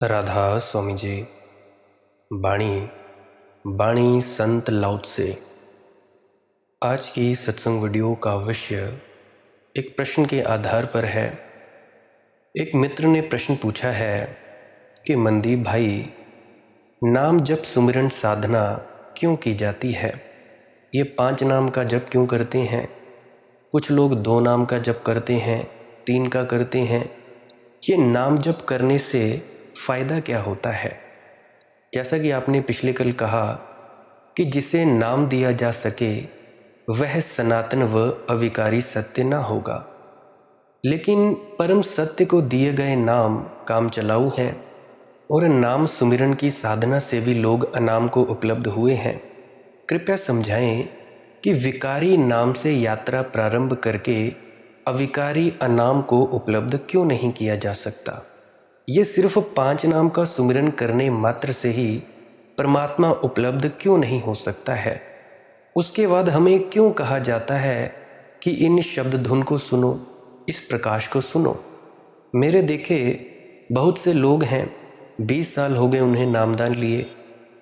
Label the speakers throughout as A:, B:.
A: राधा स्वामी जी। बाणी बाणी संत लाओ त्से। आज की सत्संग वीडियो का विषय एक प्रश्न के आधार पर है। एक मित्र ने प्रश्न पूछा है कि मनदीप भाई, नाम जप सुमिरन साधना क्यों की जाती है? ये 5 नाम का जप क्यों करते हैं? कुछ लोग 2 नाम का जप करते हैं, 3 का करते हैं। ये नाम जप करने से फ़ायदा क्या होता है? जैसा कि आपने पिछले कल कहा कि जिसे नाम दिया जा सके वह सनातन व अविकारी सत्य न होगा, लेकिन परम सत्य को दिए गए नाम काम चलाऊ हैं और नाम सुमिरन की साधना से भी लोग अनाम को उपलब्ध हुए हैं। कृपया समझाएं कि विकारी नाम से यात्रा प्रारंभ करके अविकारी अनाम को उपलब्ध क्यों नहीं किया जा सकता? ये सिर्फ 5 नाम का सुमिरन करने मात्र से ही परमात्मा उपलब्ध क्यों नहीं हो सकता है? उसके बाद हमें क्यों कहा जाता है कि इन शब्द धुन को सुनो, इस प्रकाश को सुनो? मेरे देखे बहुत से लोग हैं, 20 साल हो गए उन्हें नामदान लिए,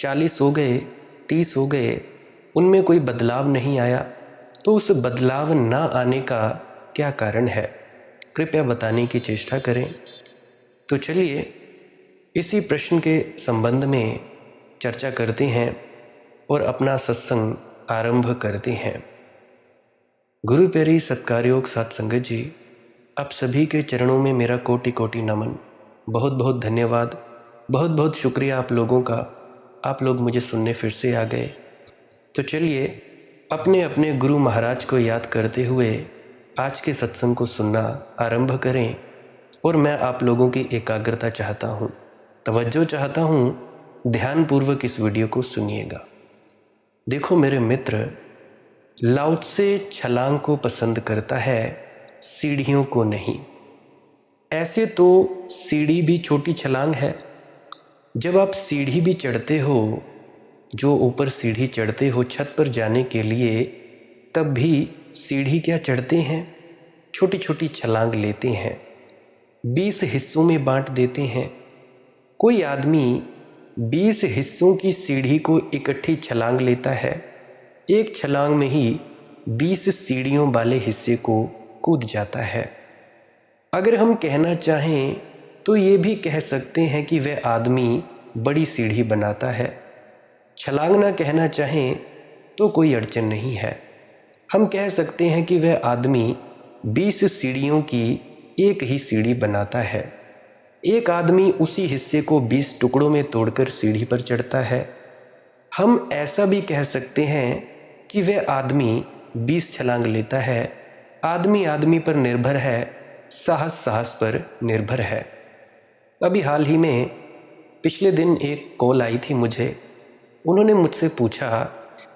A: 40 हो गए, 30 हो गए, उनमें कोई बदलाव नहीं आया। तो उस बदलाव ना आने का क्या कारण है? कृपया बताने की चेष्टा करें। तो चलिए इसी प्रश्न के संबंध में चर्चा करते हैं और अपना सत्संग आरंभ करते हैं। गुरु प्यारी सत्कारयोग सत्संगत जी, आप सभी के चरणों में मेरा कोटि कोटि नमन। बहुत बहुत धन्यवाद, बहुत बहुत शुक्रिया आप लोगों का। आप लोग मुझे सुनने फिर से आ गए। तो चलिए अपने अपने गुरु महाराज को याद करते हुए आज के सत्संग को सुनना आरंभ करें। और मैं आप लोगों की एकाग्रता चाहता हूँ, तवज्जो चाहता हूँ। ध्यानपूर्वक इस वीडियो को सुनिएगा। देखो मेरे मित्र, लाओ त्से छलांग को पसंद करता है, सीढ़ियों को नहीं। ऐसे तो सीढ़ी भी छोटी छलांग है। जब आप सीढ़ी भी चढ़ते हो, जो ऊपर सीढ़ी चढ़ते हो छत पर जाने के लिए, तब भी सीढ़ी क्या चढ़ते हैं? छोटी छोटी छलांग लेते हैं, 20 हिस्सों में बांट देते हैं। कोई आदमी 20 हिस्सों की सीढ़ी को इकट्ठी छलांग लेता है, एक छलांग में ही 20 सीढ़ियों वाले हिस्से को कूद जाता है। अगर हम कहना चाहें तो ये भी कह सकते हैं कि वह आदमी बड़ी सीढ़ी बनाता है। छलांग ना कहना चाहें तो कोई अड़चन नहीं है। हम कह सकते हैं कि वह आदमी 20 सीढ़ियों की एक ही सीढ़ी बनाता है। एक आदमी उसी हिस्से को 20 टुकड़ों में तोड़कर सीढ़ी पर चढ़ता है। हम ऐसा भी कह सकते हैं कि वह आदमी 20 छलांग लेता है। आदमी आदमी पर निर्भर है, साहस साहस पर निर्भर है। अभी हाल ही में पिछले दिन एक कॉल आई थी मुझे। उन्होंने मुझसे पूछा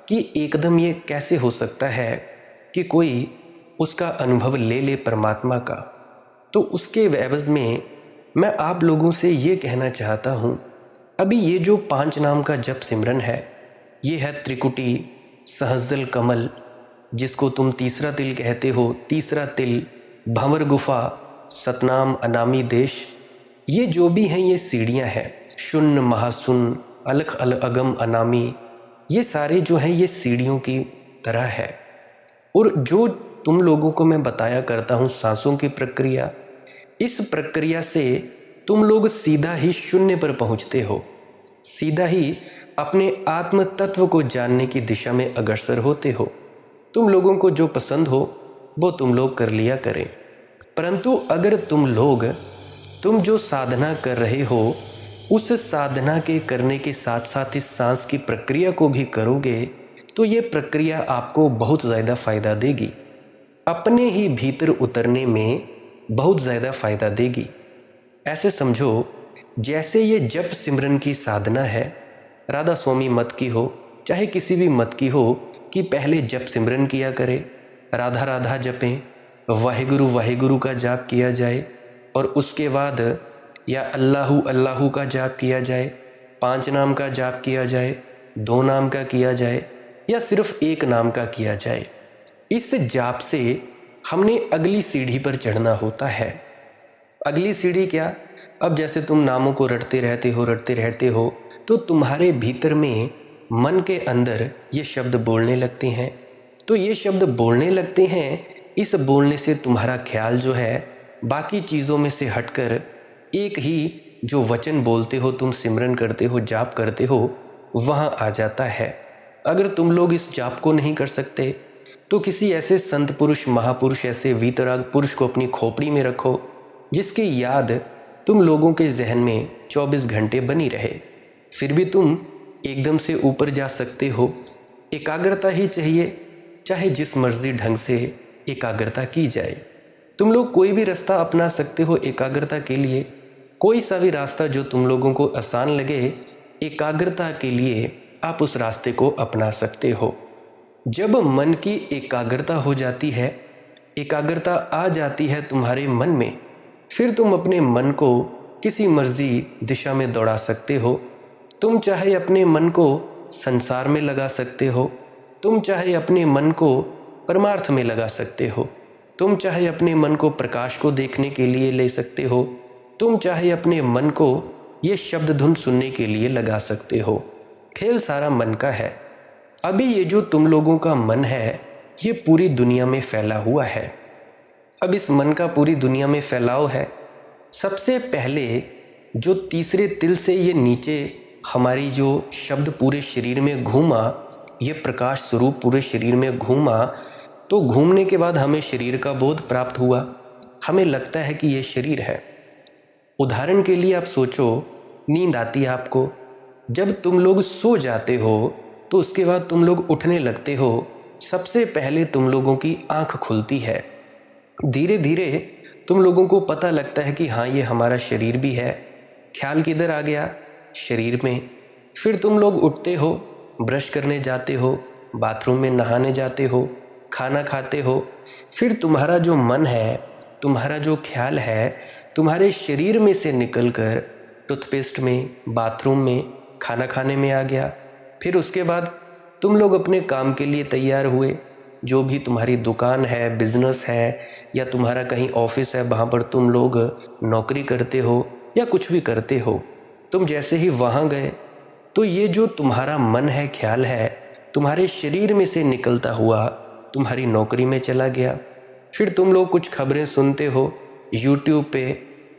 A: कि एकदम ये कैसे हो सकता है कि कोई उसका अनुभव ले ले परमात्मा का। तो उसके एवज में मैं आप लोगों से ये कहना चाहता हूँ, अभी ये जो 5 नाम का जप सिमरन है, ये है त्रिकुटी, सहस्जल कमल, जिसको तुम तीसरा तिल कहते हो, तीसरा तिल, भंवर गुफा, सतनाम, अनामी देश। ये जो भी हैं ये सीढ़ियाँ हैं। शून्य, महाशून्य, अलख अल अगम, अनामी, ये सारे जो हैं ये सीढ़ियों की तरह है। और जो तुम लोगों को मैं बताया करता हूँ सांसों की प्रक्रिया, इस प्रक्रिया से तुम लोग सीधा ही शून्य पर पहुँचते हो, सीधा ही अपने आत्म तत्व को जानने की दिशा में अग्रसर होते हो। तुम लोगों को जो पसंद हो वो तुम लोग कर लिया करें, परंतु अगर तुम जो साधना कर रहे हो उस साधना के करने के साथ साथ इस सांस की प्रक्रिया को भी करोगे तो ये प्रक्रिया आपको बहुत ज़्यादा फ़ायदा देगी, अपने ही भीतर उतरने में बहुत ज़्यादा फ़ायदा देगी। ऐसे समझो जैसे ये जप सिमरन की साधना है, राधा स्वामी मत की हो चाहे किसी भी मत की हो, कि पहले जप सिमरन किया करे, राधा राधा जपें, वाहिगुरु वाहिगुरु का जाप किया जाए, और उसके बाद या अल्लाहु अल्लाहु का जाप किया जाए, 5 नाम का जाप किया जाए, 2 नाम का किया जाए, या सिर्फ 1 नाम का किया जाए। इस जाप से हमने अगली सीढ़ी पर चढ़ना होता है। अगली सीढ़ी क्या? अब जैसे तुम नामों को रटते रहते हो तो तुम्हारे भीतर में मन के अंदर ये शब्द बोलने लगते हैं। तो ये शब्द बोलने लगते हैं, इस बोलने से तुम्हारा ख्याल जो है बाकी चीज़ों में से हटकर एक ही जो वचन बोलते हो, तुम सिमरन करते हो, जाप करते हो, वहाँ आ जाता है। अगर तुम लोग इस जाप को नहीं कर सकते तो किसी ऐसे संत पुरुष, महापुरुष, ऐसे वीतराग पुरुष को अपनी खोपड़ी में रखो जिसकी याद तुम लोगों के जहन में 24 घंटे बनी रहे। फिर भी तुम एकदम से ऊपर जा सकते हो। एकाग्रता ही चाहिए, चाहे जिस मर्जी ढंग से एकाग्रता की जाए। तुम लोग कोई भी रास्ता अपना सकते हो एकाग्रता के लिए, कोई सा भी रास्ता जो तुम लोगों को आसान लगे, एकाग्रता के लिए आप उस रास्ते को अपना सकते हो। जब मन की एकाग्रता हो जाती है, एकाग्रता आ जाती है तुम्हारे मन में, फिर तुम अपने मन को किसी मर्जी दिशा में दौड़ा सकते हो। तुम चाहे अपने मन को संसार में लगा सकते हो, तुम चाहे अपने मन को परमार्थ में लगा सकते हो, तुम चाहे अपने मन को प्रकाश को देखने के लिए ले सकते हो, तुम चाहे अपने मन को ये शब्द धुन सुनने के लिए लगा सकते हो। खेल सारा मन का है। अभी ये जो तुम लोगों का मन है ये पूरी दुनिया में फैला हुआ है। अब इस मन का पूरी दुनिया में फैलाव है। सबसे पहले जो तीसरे तिल से ये नीचे हमारी जो शब्द पूरे शरीर में घूमा, ये प्रकाश स्वरूप पूरे शरीर में घूमा, तो घूमने के बाद हमें शरीर का बोध प्राप्त हुआ। हमें लगता है कि ये शरीर है। उदाहरण के लिए आप सोचो, नींद आती है आपको। जब तुम लोग सो जाते हो तो उसके बाद तुम लोग उठने लगते हो, सबसे पहले तुम लोगों की आंख खुलती है। धीरे धीरे तुम लोगों को पता लगता है कि हाँ, ये हमारा शरीर भी है। ख्याल किधर आ गया? शरीर में। फिर तुम लोग उठते हो, ब्रश करने जाते हो, बाथरूम में नहाने जाते हो, खाना खाते हो। फिर तुम्हारा जो मन है, तुम्हारा जो ख्याल है, तुम्हारे शरीर में से निकलकर टूथपेस्ट में, बाथरूम में, खाना खाने में आ गया। फिर उसके बाद तुम लोग अपने काम के लिए तैयार हुए। जो भी तुम्हारी दुकान है, बिजनेस है, या तुम्हारा कहीं ऑफिस है, वहाँ पर तुम लोग नौकरी करते हो या कुछ भी करते हो। तुम जैसे ही वहाँ गए तो ये जो तुम्हारा मन है, ख्याल है, तुम्हारे शरीर में से निकलता हुआ तुम्हारी नौकरी में चला गया। फिर तुम लोग कुछ खबरें सुनते हो यूट्यूब पे,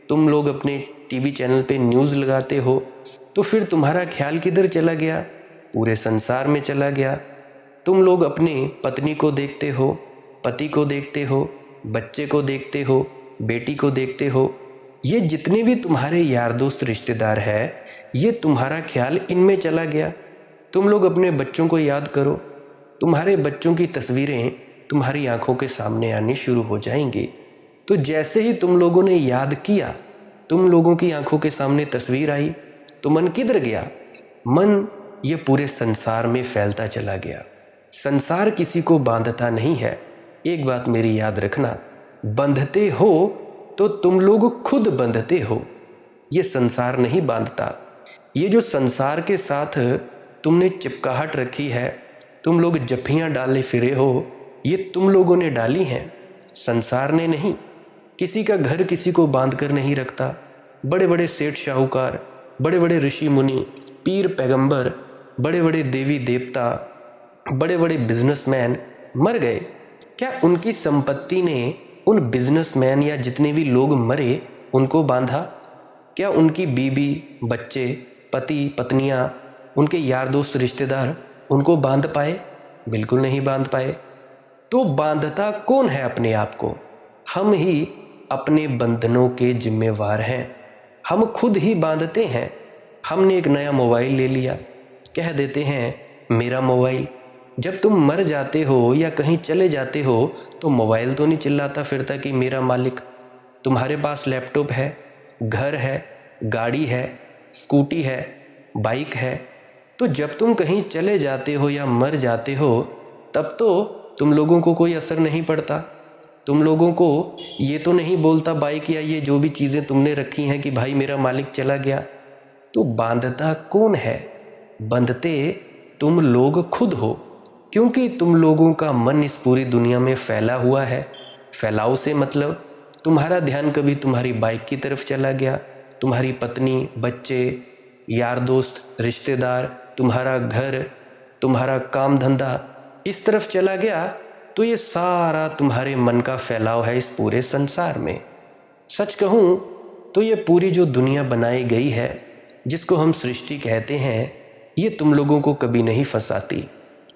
A: तुम लोग अपने टीवी चैनल पे न्यूज़ लगाते हो, तो फिर तुम्हारा ख्याल किधर चला गया? पूरे संसार में चला गया। तुम लोग अपनी पत्नी को देखते हो, पति को देखते हो, बच्चे को देखते हो, बेटी को देखते हो। ये जितने भी तुम्हारे यार दोस्त रिश्तेदार है, ये तुम्हारा ख्याल इनमें चला गया। तुम लोग अपने बच्चों को याद करो, तुम्हारे बच्चों की तस्वीरें तुम्हारी आंखों के सामने आनी शुरू हो जाएंगी। तो जैसे ही तुम लोगों ने याद किया, तुम लोगों की आंखों के सामने तस्वीर आई, तो मन किधर गया? मन ये पूरे संसार में फैलता चला गया। संसार किसी को बांधता नहीं है। एक बात मेरी याद रखना, बंधते हो तो तुम लोग खुद बंधते हो, ये संसार नहीं बांधता। ये जो संसार के साथ तुमने चिपकाहट रखी है, तुम लोग जफ्फियाँ डाले फिरे हो, ये तुम लोगों ने डाली हैं, संसार ने नहीं। किसी का घर किसी को बांध कर नहीं रखता। बड़े बड़े सेठ साहूकार, बड़े बड़े ऋषि मुनि, पीर पैगंबर, बड़े बड़े देवी देवता, बड़े बड़े बिजनेसमैन मर गए। क्या उनकी संपत्ति ने उन बिजनेसमैन या जितने भी लोग मरे उनको बांधा? क्या उनकी बीवी, बच्चे, पति, पत्नियां, उनके यार दोस्त, रिश्तेदार उनको बांध पाए? बिल्कुल नहीं बांध पाए। तो बांधता कौन है अपने आप को? हम ही अपने बंधनों के जिम्मेवार हैं। हम खुद ही बांधते हैं। हमने एक नया मोबाइल ले लिया, कह देते हैं मेरा मोबाइल। जब तुम मर जाते हो या कहीं चले जाते हो तो मोबाइल तो नहीं चिल्लाता फिरता कि मेरा मालिक। तुम्हारे पास लैपटॉप है, घर है, गाड़ी है, स्कूटी है, बाइक है। तो जब तुम कहीं चले जाते हो या मर जाते हो तब तो तुम लोगों को कोई असर नहीं पड़ता। तुम लोगों को ये तो नहीं बोलता बाइक या ये जो भी चीज़ें तुमने रखी हैं कि भाई मेरा मालिक चला गया। तो बांधता कौन है? बंधते तुम लोग खुद हो, क्योंकि तुम लोगों का मन इस पूरी दुनिया में फैला हुआ है। फैलाव से मतलब तुम्हारा ध्यान कभी तुम्हारी बाइक की तरफ चला गया, तुम्हारी पत्नी, बच्चे, यार दोस्त, रिश्तेदार, तुम्हारा घर, तुम्हारा काम धंधा इस तरफ चला गया तो ये सारा तुम्हारे मन का फैलाव है इस पूरे संसार में। सच कहूँ तो ये पूरी जो दुनिया बनाई गई है, जिसको हम सृष्टि कहते हैं, ये तुम लोगों को कभी नहीं फंसाती।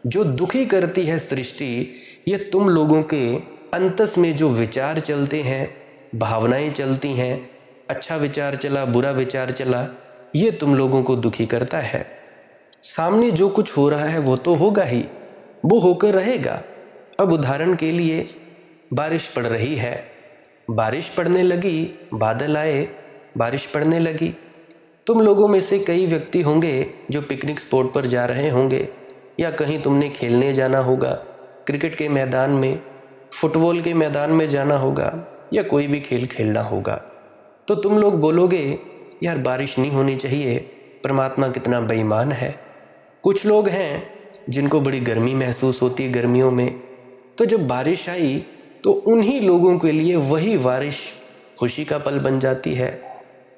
A: जो दुखी करती है सृष्टि, ये तुम लोगों के अंतस में जो विचार चलते हैं, भावनाएं चलती हैं, अच्छा विचार चला, बुरा विचार चला, ये तुम लोगों को दुखी करता है। सामने जो कुछ हो रहा है वो तो होगा ही, वो होकर रहेगा। अब उदाहरण के लिए बारिश पड़ रही है, बारिश पड़ने लगी, बादल आए, बारिश पड़ने लगी। तुम लोगों में से कई व्यक्ति होंगे जो पिकनिक स्पॉट पर जा रहे होंगे, या कहीं तुमने खेलने जाना होगा, क्रिकेट के मैदान में, फुटबॉल के मैदान में जाना होगा, या कोई भी खेल खेलना होगा। तो तुम लोग बोलोगे यार बारिश नहीं होनी चाहिए, परमात्मा कितना बेईमान है। कुछ लोग हैं जिनको बड़ी गर्मी महसूस होती है गर्मियों में, तो जब बारिश आई तो उन्हीं लोगों के लिए वही बारिश खुशी का पल बन जाती है।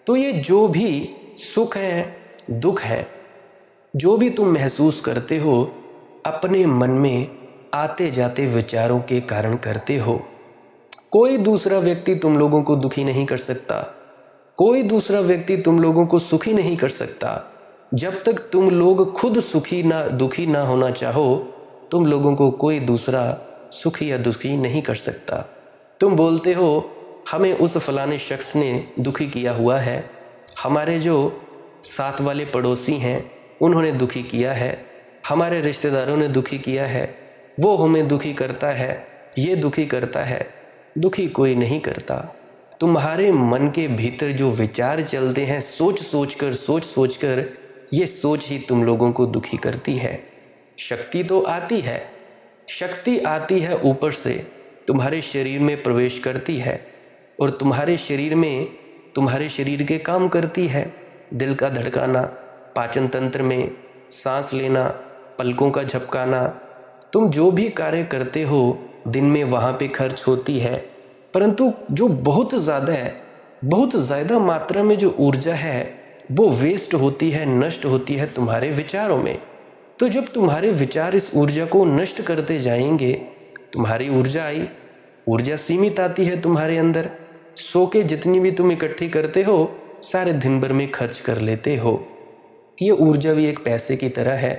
A: तो ये जो भी सुख है, दुख है, जो भी तुम महसूस करते हो, अपने मन में आते जाते विचारों के कारण करते हो। कोई दूसरा व्यक्ति तुम लोगों को दुखी नहीं कर सकता, कोई दूसरा व्यक्ति तुम लोगों को सुखी नहीं कर सकता। जब तक तुम लोग खुद सुखी ना दुखी ना होना चाहो, तुम लोगों को कोई दूसरा सुखी या दुखी नहीं कर सकता। तुम बोलते हो हमें उस फलाने शख्स ने दुखी किया हुआ है, हमारे जो साथ वाले पड़ोसी हैं उन्होंने दुखी किया है, हमारे रिश्तेदारों ने दुखी किया है, वो हमें दुखी करता है, ये दुखी करता है। दुखी कोई नहीं करता। तुम्हारे मन के भीतर जो विचार चलते हैं, सोच सोच कर ये सोच ही तुम लोगों को दुखी करती है। शक्ति तो आती है, शक्ति आती है ऊपर से, तुम्हारे शरीर में प्रवेश करती है और तुम्हारे शरीर के काम करती है। दिल का धड़काना, पाचन तंत्र में सांस लेना, पलकों का झपकाना, तुम जो भी कार्य करते हो दिन में वहाँ पे खर्च होती है। परंतु जो बहुत ज़्यादा मात्रा में जो ऊर्जा है वो वेस्ट होती है, नष्ट होती है तुम्हारे विचारों में। तो जब तुम्हारे विचार इस ऊर्जा को नष्ट करते जाएंगे, तुम्हारी ऊर्जा आई, ऊर्जा सीमित आती है तुम्हारे अंदर। सो के जितनी भी तुम इकट्ठी करते हो सारे दिन भर में खर्च कर लेते हो। ये ऊर्जा भी एक पैसे की तरह है।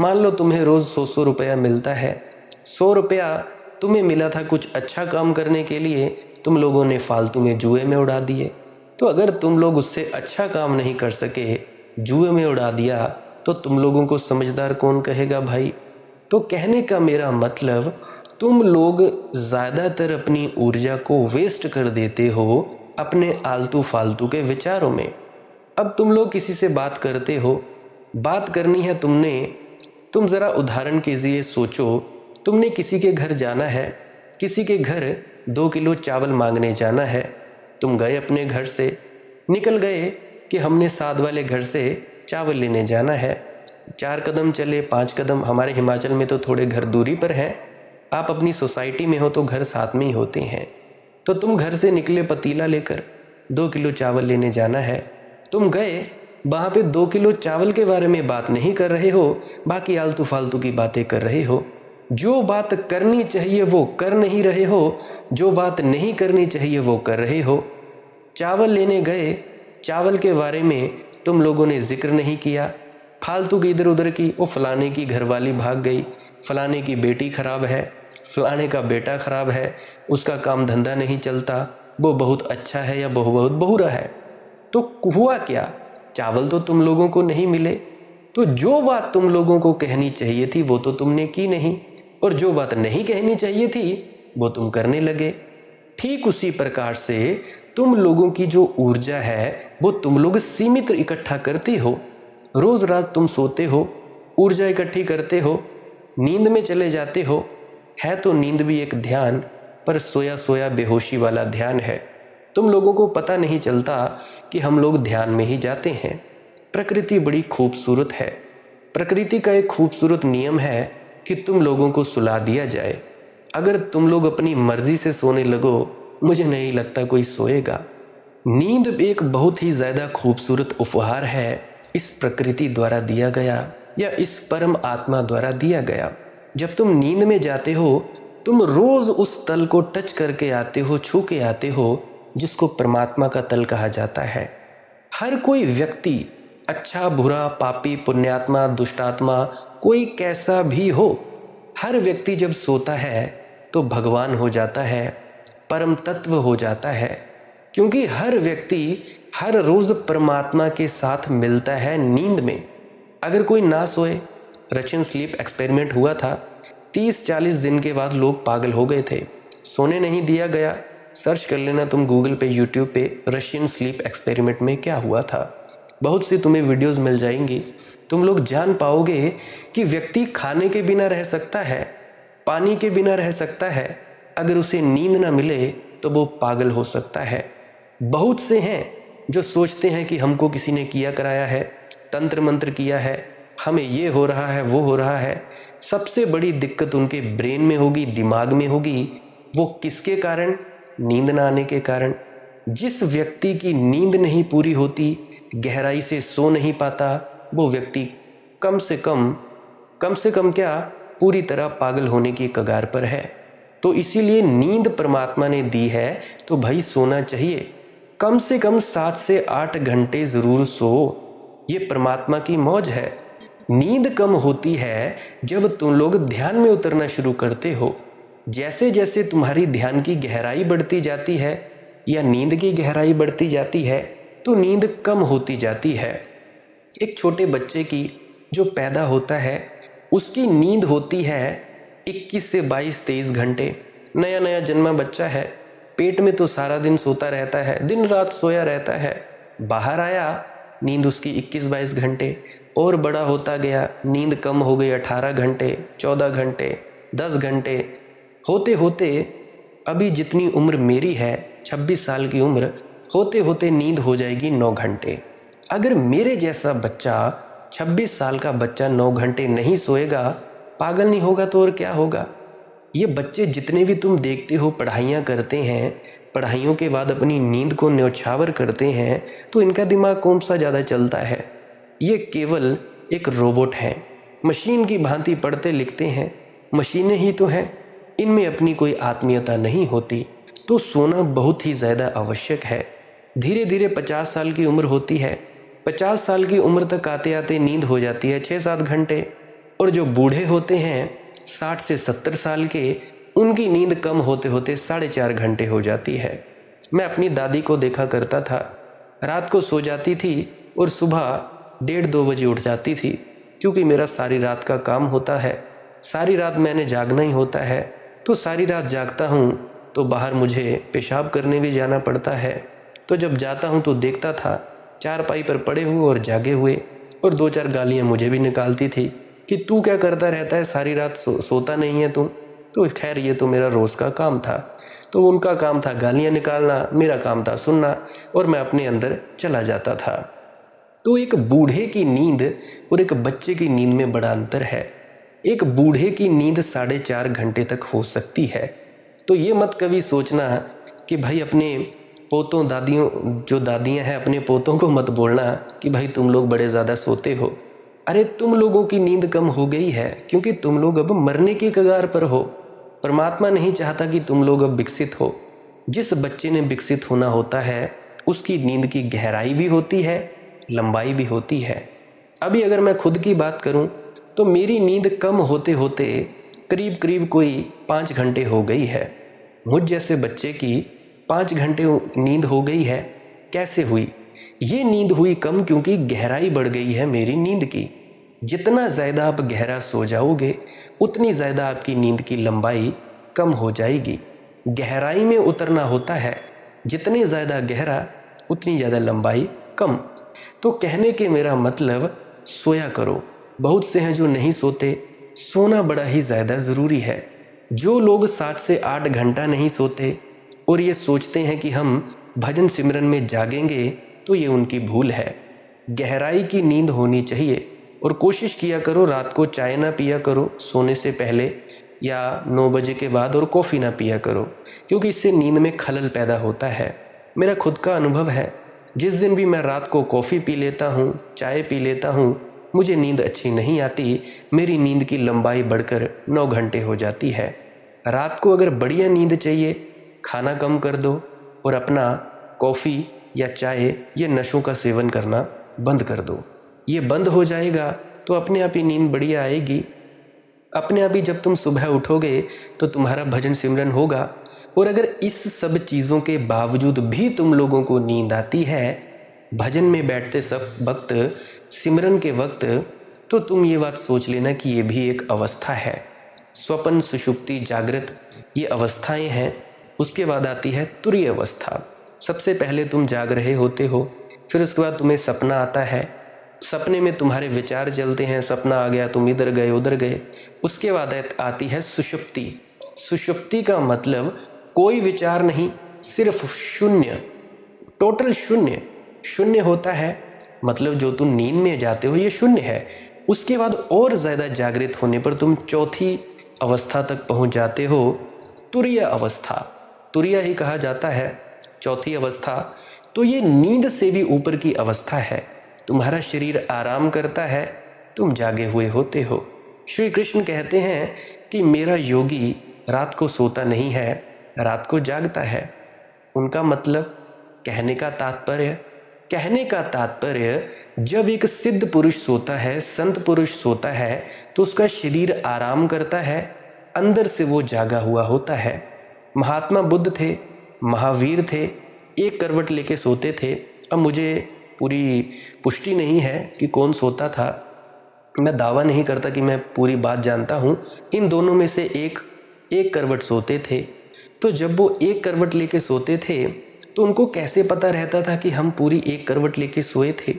A: मान लो तुम्हें रोज़ 100 रुपया मिलता है, 100 रुपया तुम्हें मिला था कुछ अच्छा काम करने के लिए, तुम लोगों ने फालतू में जुए में उड़ा दिए। तो अगर तुम लोग उससे अच्छा काम नहीं कर सके, जुए में उड़ा दिया, तो तुम लोगों को समझदार कौन कहेगा भाई। तो कहने का मेरा मतलब, तुम लोग ज़्यादातर अपनी ऊर्जा को वेस्ट कर देते हो अपने आलतू फालतू के विचारों में। अब तुम लोग किसी से बात करते हो, बात करनी है तुमने, तुम ज़रा उदाहरण के लिए सोचो, तुमने किसी के घर जाना है, किसी के घर 2 किलो चावल मांगने जाना है। तुम गए अपने घर से, निकल गए कि हमने साथ वाले घर से चावल लेने जाना है। 4 कदम चले, 5 कदम, हमारे हिमाचल में तो थोड़े घर दूरी पर हैं, आप अपनी सोसाइटी में हो तो घर साथ में ही होते हैं। तो तुम घर से निकले पतीला लेकर, 2 किलो चावल लेने जाना है। तुम गए, वहाँ पे 2 किलो चावल के बारे में बात नहीं कर रहे हो, बाकी आलतू फालतू की बातें कर रहे हो। जो बात करनी चाहिए वो कर नहीं रहे हो, जो बात नहीं करनी चाहिए वो कर रहे हो। चावल लेने गए, चावल के बारे में तुम लोगों ने जिक्र नहीं किया, फालतू की इधर उधर की, वो फलाने की घरवाली भाग गई, फलाने की बेटी खराब है, फलाने का बेटा खराब है, उसका काम धंधा नहीं चलता, वो बहुत अच्छा है या बहुत बहुरा है। तो हुआ क्या, चावल तो तुम लोगों को नहीं मिले। तो जो बात तुम लोगों को कहनी चाहिए थी वो तो तुमने की नहीं, और जो बात नहीं कहनी चाहिए थी वो तुम करने लगे। ठीक उसी प्रकार से तुम लोगों की जो ऊर्जा है वो तुम लोग सीमित इकट्ठा करते हो। रोज रात तुम सोते हो, ऊर्जा इकट्ठी करते हो, नींद में चले जाते हो। है तो नींद भी एक ध्यान, पर सोया सोया बेहोशी वाला ध्यान है। तुम लोगों को पता नहीं चलता कि हम लोग ध्यान में ही जाते हैं। प्रकृति बड़ी खूबसूरत है। प्रकृति का एक खूबसूरत नियम है कि तुम लोगों को सुला दिया जाए। अगर तुम लोग अपनी मर्जी से सोने लगो, मुझे नहीं लगता कोई सोएगा। नींद एक बहुत ही ज़्यादा खूबसूरत उपहार है, इस प्रकृति द्वारा दिया गया या इस परम आत्मा द्वारा दिया गया। जब तुम नींद में जाते हो, तुम रोज़ उस तल को टच करके आते हो, छू के आते हो, जिसको परमात्मा का तल कहा जाता है। हर कोई व्यक्ति, अच्छा बुरा, पापी पुण्यात्मा दुष्टात्मा, कोई कैसा भी हो, हर व्यक्ति जब सोता है तो भगवान हो जाता है, परम तत्व हो जाता है, क्योंकि हर व्यक्ति हर रोज़ परमात्मा के साथ मिलता है नींद में। अगर कोई ना सोए, रशियन स्लीप एक्सपेरिमेंट हुआ था, 30-40 दिन के बाद लोग पागल हो गए थे, सोने नहीं दिया गया। सर्च कर लेना तुम गूगल पे, यूट्यूब पे, रशियन स्लीप एक्सपेरिमेंट में क्या हुआ था। बहुत सी तुम्हें वीडियोस मिल जाएंगी, तुम लोग जान पाओगे कि व्यक्ति खाने के बिना रह सकता है, पानी के बिना रह सकता है, अगर उसे नींद ना मिले तो वो पागल हो सकता है। बहुत से हैं जो सोचते हैं कि हमको किसी ने किया कराया है, तंत्र मंत्र किया है, हमें ये हो रहा है, वो हो रहा है। सबसे बड़ी दिक्कत उनके ब्रेन में होगी, दिमाग में होगी। वो किसके कारण? नींद ना आने के कारण। जिस व्यक्ति की नींद नहीं पूरी होती, गहराई से सो नहीं पाता, वो व्यक्ति कम से कम क्या, पूरी तरह पागल होने की कगार पर है। तो इसीलिए नींद परमात्मा ने दी है, तो भाई सोना चाहिए। कम से कम 7 से 8 घंटे ज़रूर सो, ये परमात्मा की मौज है। नींद कम होती है जब तुम लोग ध्यान में उतरना शुरू करते हो। जैसे जैसे तुम्हारी ध्यान की गहराई बढ़ती जाती है या नींद की गहराई बढ़ती जाती है, तो नींद कम होती जाती है। एक छोटे बच्चे की जो पैदा होता है, उसकी नींद होती है 21 से 22-23 घंटे। नया नया जन्मा बच्चा है, पेट में तो सारा दिन सोता रहता है, दिन रात सोया रहता है। बाहर आया, नींद उसकी 21-22 घंटे। और बड़ा होता गया, नींद कम हो गई, 18 घंटे, 14 घंटे, 10 घंटे। होते होते अभी जितनी उम्र मेरी है, 26 साल की उम्र, होते होते नींद हो जाएगी 9 घंटे। अगर मेरे जैसा बच्चा, 26 साल का बच्चा 9 घंटे नहीं सोएगा, पागल नहीं होगा तो और क्या होगा। ये बच्चे जितने भी तुम देखते हो पढ़ाइयाँ करते हैं, पढ़ाइयों के बाद अपनी नींद को न्यौछावर करते हैं, तो इनका दिमाग कौन सा ज़्यादा चलता है। ये केवल एक रोबोट है, मशीन की भांति पढ़ते लिखते हैं, मशीनें ही तो हैं, इनमें अपनी कोई आत्मीयता नहीं होती। तो सोना बहुत ही ज़्यादा आवश्यक है। धीरे धीरे 50 साल की उम्र होती है, 50 साल की उम्र तक आते आते नींद हो जाती है 6-7 घंटे। और जो बूढ़े होते हैं 60 से 70 साल के, उनकी नींद कम होते होते 4.5 घंटे हो जाती है। मैं अपनी दादी को देखा करता था, रात को सो जाती थी और सुबह 1:30-2 बजे उठ जाती थी, क्योंकि मेरा सारी रात का काम होता है, सारी रात मैंने जागना ही होता है। तो सारी रात जागता हूँ तो बाहर मुझे पेशाब करने भी जाना पड़ता है। तो जब जाता हूँ तो देखता था चारपाई पर पड़े हुए और जागे हुए, और 2-4 गालियाँ मुझे भी निकालती थी कि तू क्या करता रहता है, सारी रात सोता नहीं है तू। तो खैर ये तो मेरा रोज़ का काम था। तो उनका काम था गालियाँ निकालना, मेरा काम था सुनना, और मैं अपने अंदर चला जाता था। तो एक बूढ़े की नींद और एक बच्चे की नींद में बड़ा अंतर है। एक बूढ़े की नींद 4.5 घंटे तक हो सकती है। तो ये मत कभी सोचना कि भाई अपने पोतों दादियों, जो दादियाँ हैं, अपने पोतों को मत बोलना कि भाई तुम लोग बड़े ज़्यादा सोते हो। अरे तुम लोगों की नींद कम हो गई है क्योंकि तुम लोग अब मरने की कगार पर हो। परमात्मा नहीं चाहता कि तुम लोग अब विकसित हो। जिस बच्चे ने विकसित होना होता है, उसकी नींद की गहराई भी होती है, लंबाई भी होती है। अभी अगर मैं खुद की बात करूं तो मेरी नींद कम होते होते करीब करीब कोई 5 घंटे हो गई है। मुझ जैसे बच्चे की 5 घंटे नींद हो गई है। कैसे हुई? ये नींद हुई कम क्योंकि गहराई बढ़ गई है मेरी नींद की। जितना ज़्यादा आप गहरा सो जाओगे, उतनी ज़्यादा आपकी नींद की लंबाई कम हो जाएगी। गहराई में उतरना होता है, जितने ज़्यादा गहरा उतनी ज़्यादा लंबाई कम। तो कहने के मेरा मतलब, सोया करो। बहुत से हैं जो नहीं सोते, सोना बड़ा ही ज़्यादा ज़रूरी है। जो लोग 7 से 8 घंटा नहीं सोते और ये सोचते हैं कि हम भजन सिमरन में जागेंगे, तो ये उनकी भूल है। गहराई की नींद होनी चाहिए। और कोशिश किया करो रात को चाय ना पिया करो सोने से पहले या 9 बजे के बाद, और कॉफ़ी ना पिया करो, क्योंकि इससे नींद में खलल पैदा होता है। मेरा खुद का अनुभव है। जिस दिन भी मैं रात को कॉफ़ी पी लेता हूँ, चाय पी लेता हूँ, मुझे नींद अच्छी नहीं आती। मेरी नींद की लंबाई बढ़कर 9 घंटे हो जाती है। रात को अगर बढ़िया नींद चाहिए, खाना कम कर दो और अपना कॉफ़ी या चाय या नशों का सेवन करना बंद कर दो। ये बंद हो जाएगा तो अपने आप ही नींद बढ़िया आएगी। अपने आप ही जब तुम सुबह उठोगे तो तुम्हारा भजन सिमरन होगा। और अगर इस सब चीज़ों के बावजूद भी तुम लोगों को नींद आती है भजन में बैठते सब वक्त, सिमरन के वक्त, तो तुम ये बात सोच लेना कि ये भी एक अवस्था है। स्वप्न, सुषुप्ति, जागृत, ये अवस्थाएं हैं। उसके बाद आती है तुरीय अवस्था। सबसे पहले तुम जाग रहे होते हो, फिर उसके बाद तुम्हें सपना आता है। सपने में तुम्हारे विचार चलते हैं, सपना आ गया, तुम इधर गए उधर गए। उसके बाद आती है सुषुप्ति। सुषुप्ति का मतलब कोई विचार नहीं, सिर्फ शून्य, टोटल शून्य। शून्य होता है मतलब जो तुम नींद में जाते हो ये शून्य है। उसके बाद और ज़्यादा जागृत होने पर तुम चौथी अवस्था तक पहुंच जाते हो, तुरीय अवस्था। तुरीय ही कहा जाता है चौथी अवस्था। तो ये नींद से भी ऊपर की अवस्था है। तुम्हारा शरीर आराम करता है, तुम जागे हुए होते हो। श्री कृष्ण कहते हैं कि मेरा योगी रात को सोता नहीं है, रात को जागता है। उनका मतलब, कहने का तात्पर्य जब एक सिद्ध पुरुष सोता है, संत पुरुष सोता है, तो उसका शरीर आराम करता है, अंदर से वो जागा हुआ होता है। महात्मा बुद्ध थे, महावीर थे, एक करवट लेके सोते थे। अब मुझे पूरी पुष्टि नहीं है कि कौन सोता था, मैं दावा नहीं करता कि मैं पूरी बात जानता हूँ। इन दोनों में से एक करवट सोते थे। तो जब वो एक करवट लेके सोते थे तो उनको कैसे पता रहता था कि हम पूरी एक करवट लेके सोए थे?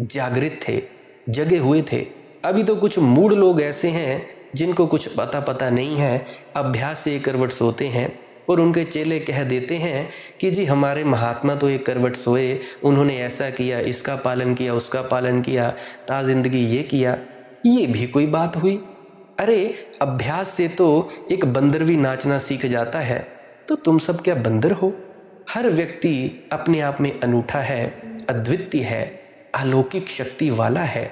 A: जागृत थे, जगे हुए थे। अभी तो कुछ मूढ़ लोग ऐसे हैं जिनको कुछ पता नहीं है, अभ्यास से एक करवट सोते हैं और उनके चेले कह देते हैं कि जी हमारे महात्मा तो एक करवट सोए, उन्होंने ऐसा किया, इसका पालन किया, उसका पालन किया, ता जिंदगी ये किया। ये भी कोई बात हुई? अरे अभ्यास से तो एक बंदर भी नाचना सीख जाता है, तो तुम सब क्या बंदर हो? हर व्यक्ति अपने आप में अनूठा है, अद्वितीय है, अलौकिक शक्ति वाला है।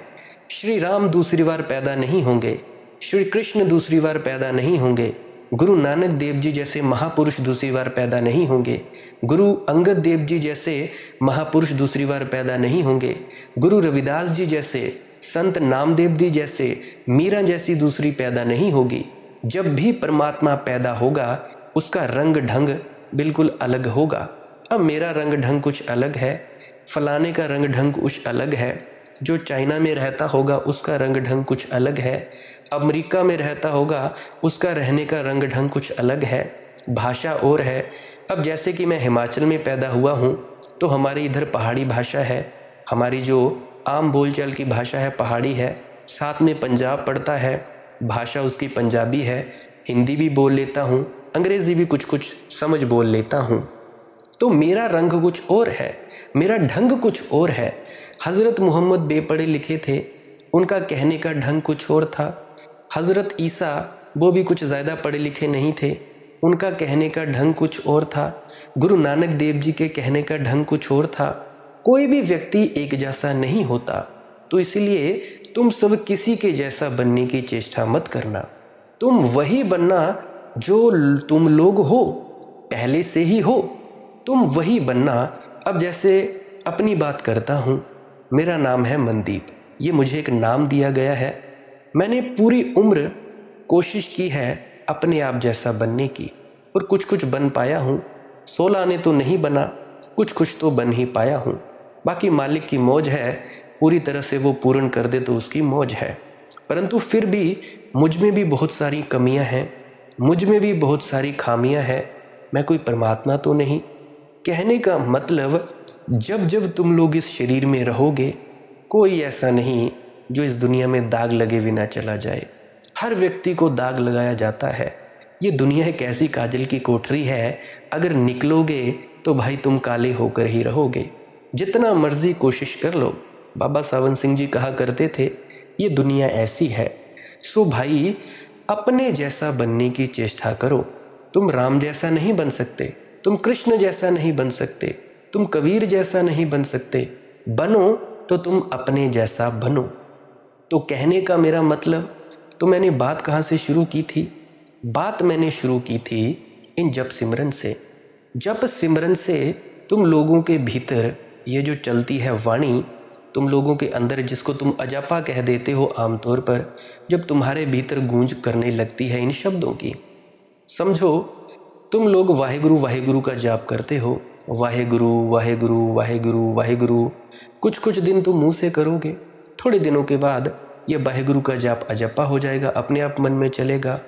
A: श्री राम दूसरी बार पैदा नहीं होंगे, श्री कृष्ण दूसरी बार पैदा नहीं होंगे, गुरु नानक देव जी जैसे महापुरुष दूसरी बार पैदा नहीं होंगे, गुरु अंगद देव जी जैसे महापुरुष दूसरी बार पैदा नहीं होंगे, गुरु रविदास जी जैसे, संत नामदेव जी जैसे, मीरा जैसी दूसरी पैदा नहीं होगी। जब भी परमात्मा पैदा होगा उसका रंग ढंग बिल्कुल अलग होगा। अब मेरा रंग ढंग कुछ अलग है, फलाने का रंग ढंग कुछ अलग है, जो चाइना में रहता होगा उसका रंग ढंग कुछ अलग है, अमेरिका में रहता होगा उसका रहने का रंग ढंग कुछ अलग है, भाषा और है। अब जैसे कि मैं हिमाचल में पैदा हुआ हूँ तो हमारी इधर पहाड़ी भाषा है, हमारी जो आम बोलचाल की भाषा है पहाड़ी है, साथ में पंजाब पड़ता है, भाषा उसकी पंजाबी है। हिंदी भी बोल लेता हूँ, अंग्रेज़ी भी कुछ कुछ समझ बोल लेता हूँ। तो मेरा रंग कुछ और है, मेरा ढंग कुछ और है। हज़रत मोहम्मद बेपढ़े लिखे थे, उनका कहने का ढंग कुछ और था। हज़रत ईसा वो भी कुछ ज़्यादा पढ़े लिखे नहीं थे, उनका कहने का ढंग कुछ और था। गुरु नानक देव जी के कहने का ढंग कुछ और था। कोई भी व्यक्ति एक जैसा नहीं होता, तो इसलिए तुम सब किसी के जैसा बनने की चेष्टा मत करना। तुम वही बनना जो तुम लोग हो, पहले से ही हो, तुम वही बनना। अब जैसे अपनी बात करता हूँ, मेरा नाम है मनदीप, ये मुझे एक नाम दिया गया है। मैंने पूरी उम्र कोशिश की है अपने आप जैसा बनने की और कुछ कुछ बन पाया हूँ। 16 आने तो नहीं बना, कुछ तो बन ही पाया हूँ। बाकी मालिक की मौज है, पूरी तरह से वो पूर्ण कर दे तो उसकी मौज है। परंतु फिर भी मुझ में भी बहुत सारी कमियां हैं, मुझ में भी बहुत सारी खामियां हैं। मैं कोई परमात्मा तो नहीं। कहने का मतलब, जब जब तुम लोग इस शरीर में रहोगे, कोई ऐसा नहीं जो इस दुनिया में दाग लगे बिना चला जाए। हर व्यक्ति को दाग लगाया जाता है। ये दुनिया एक ऐसी काजल की कोठरी है, अगर निकलोगे तो भाई तुम काले होकर ही रहोगे। जितना मर्जी कोशिश कर लो, बाबा सावन सिंह जी कहा करते थे, ये दुनिया ऐसी है। सो भाई अपने जैसा बनने की चेष्टा करो। तुम राम जैसा नहीं बन सकते, तुम कृष्ण जैसा नहीं बन सकते, तुम कबीर जैसा नहीं बन सकते, बनो तो तुम अपने जैसा बनो। तो कहने का मेरा मतलब, तो मैंने बात कहाँ से शुरू की थी? बात मैंने शुरू की थी इन जप सिमरन से। जप सिमरन से तुम लोगों के भीतर ये जो चलती है वाणी, तुम लोगों के अंदर जिसको तुम अजपा कह देते हो आमतौर पर, जब तुम्हारे भीतर गूंज करने लगती है इन शब्दों की, समझो तुम लोग वाहेगुरु वाहेगुरु का जाप करते हो, वाहेगुरु वाहेगुरु वाहेगुरु वाहेगुरु। कुछ दिन तुम मुंह से करोगे, थोड़े दिनों के बाद यह वाहेगुरु का जाप अजपा हो जाएगा, अपने आप मन में चलेगा,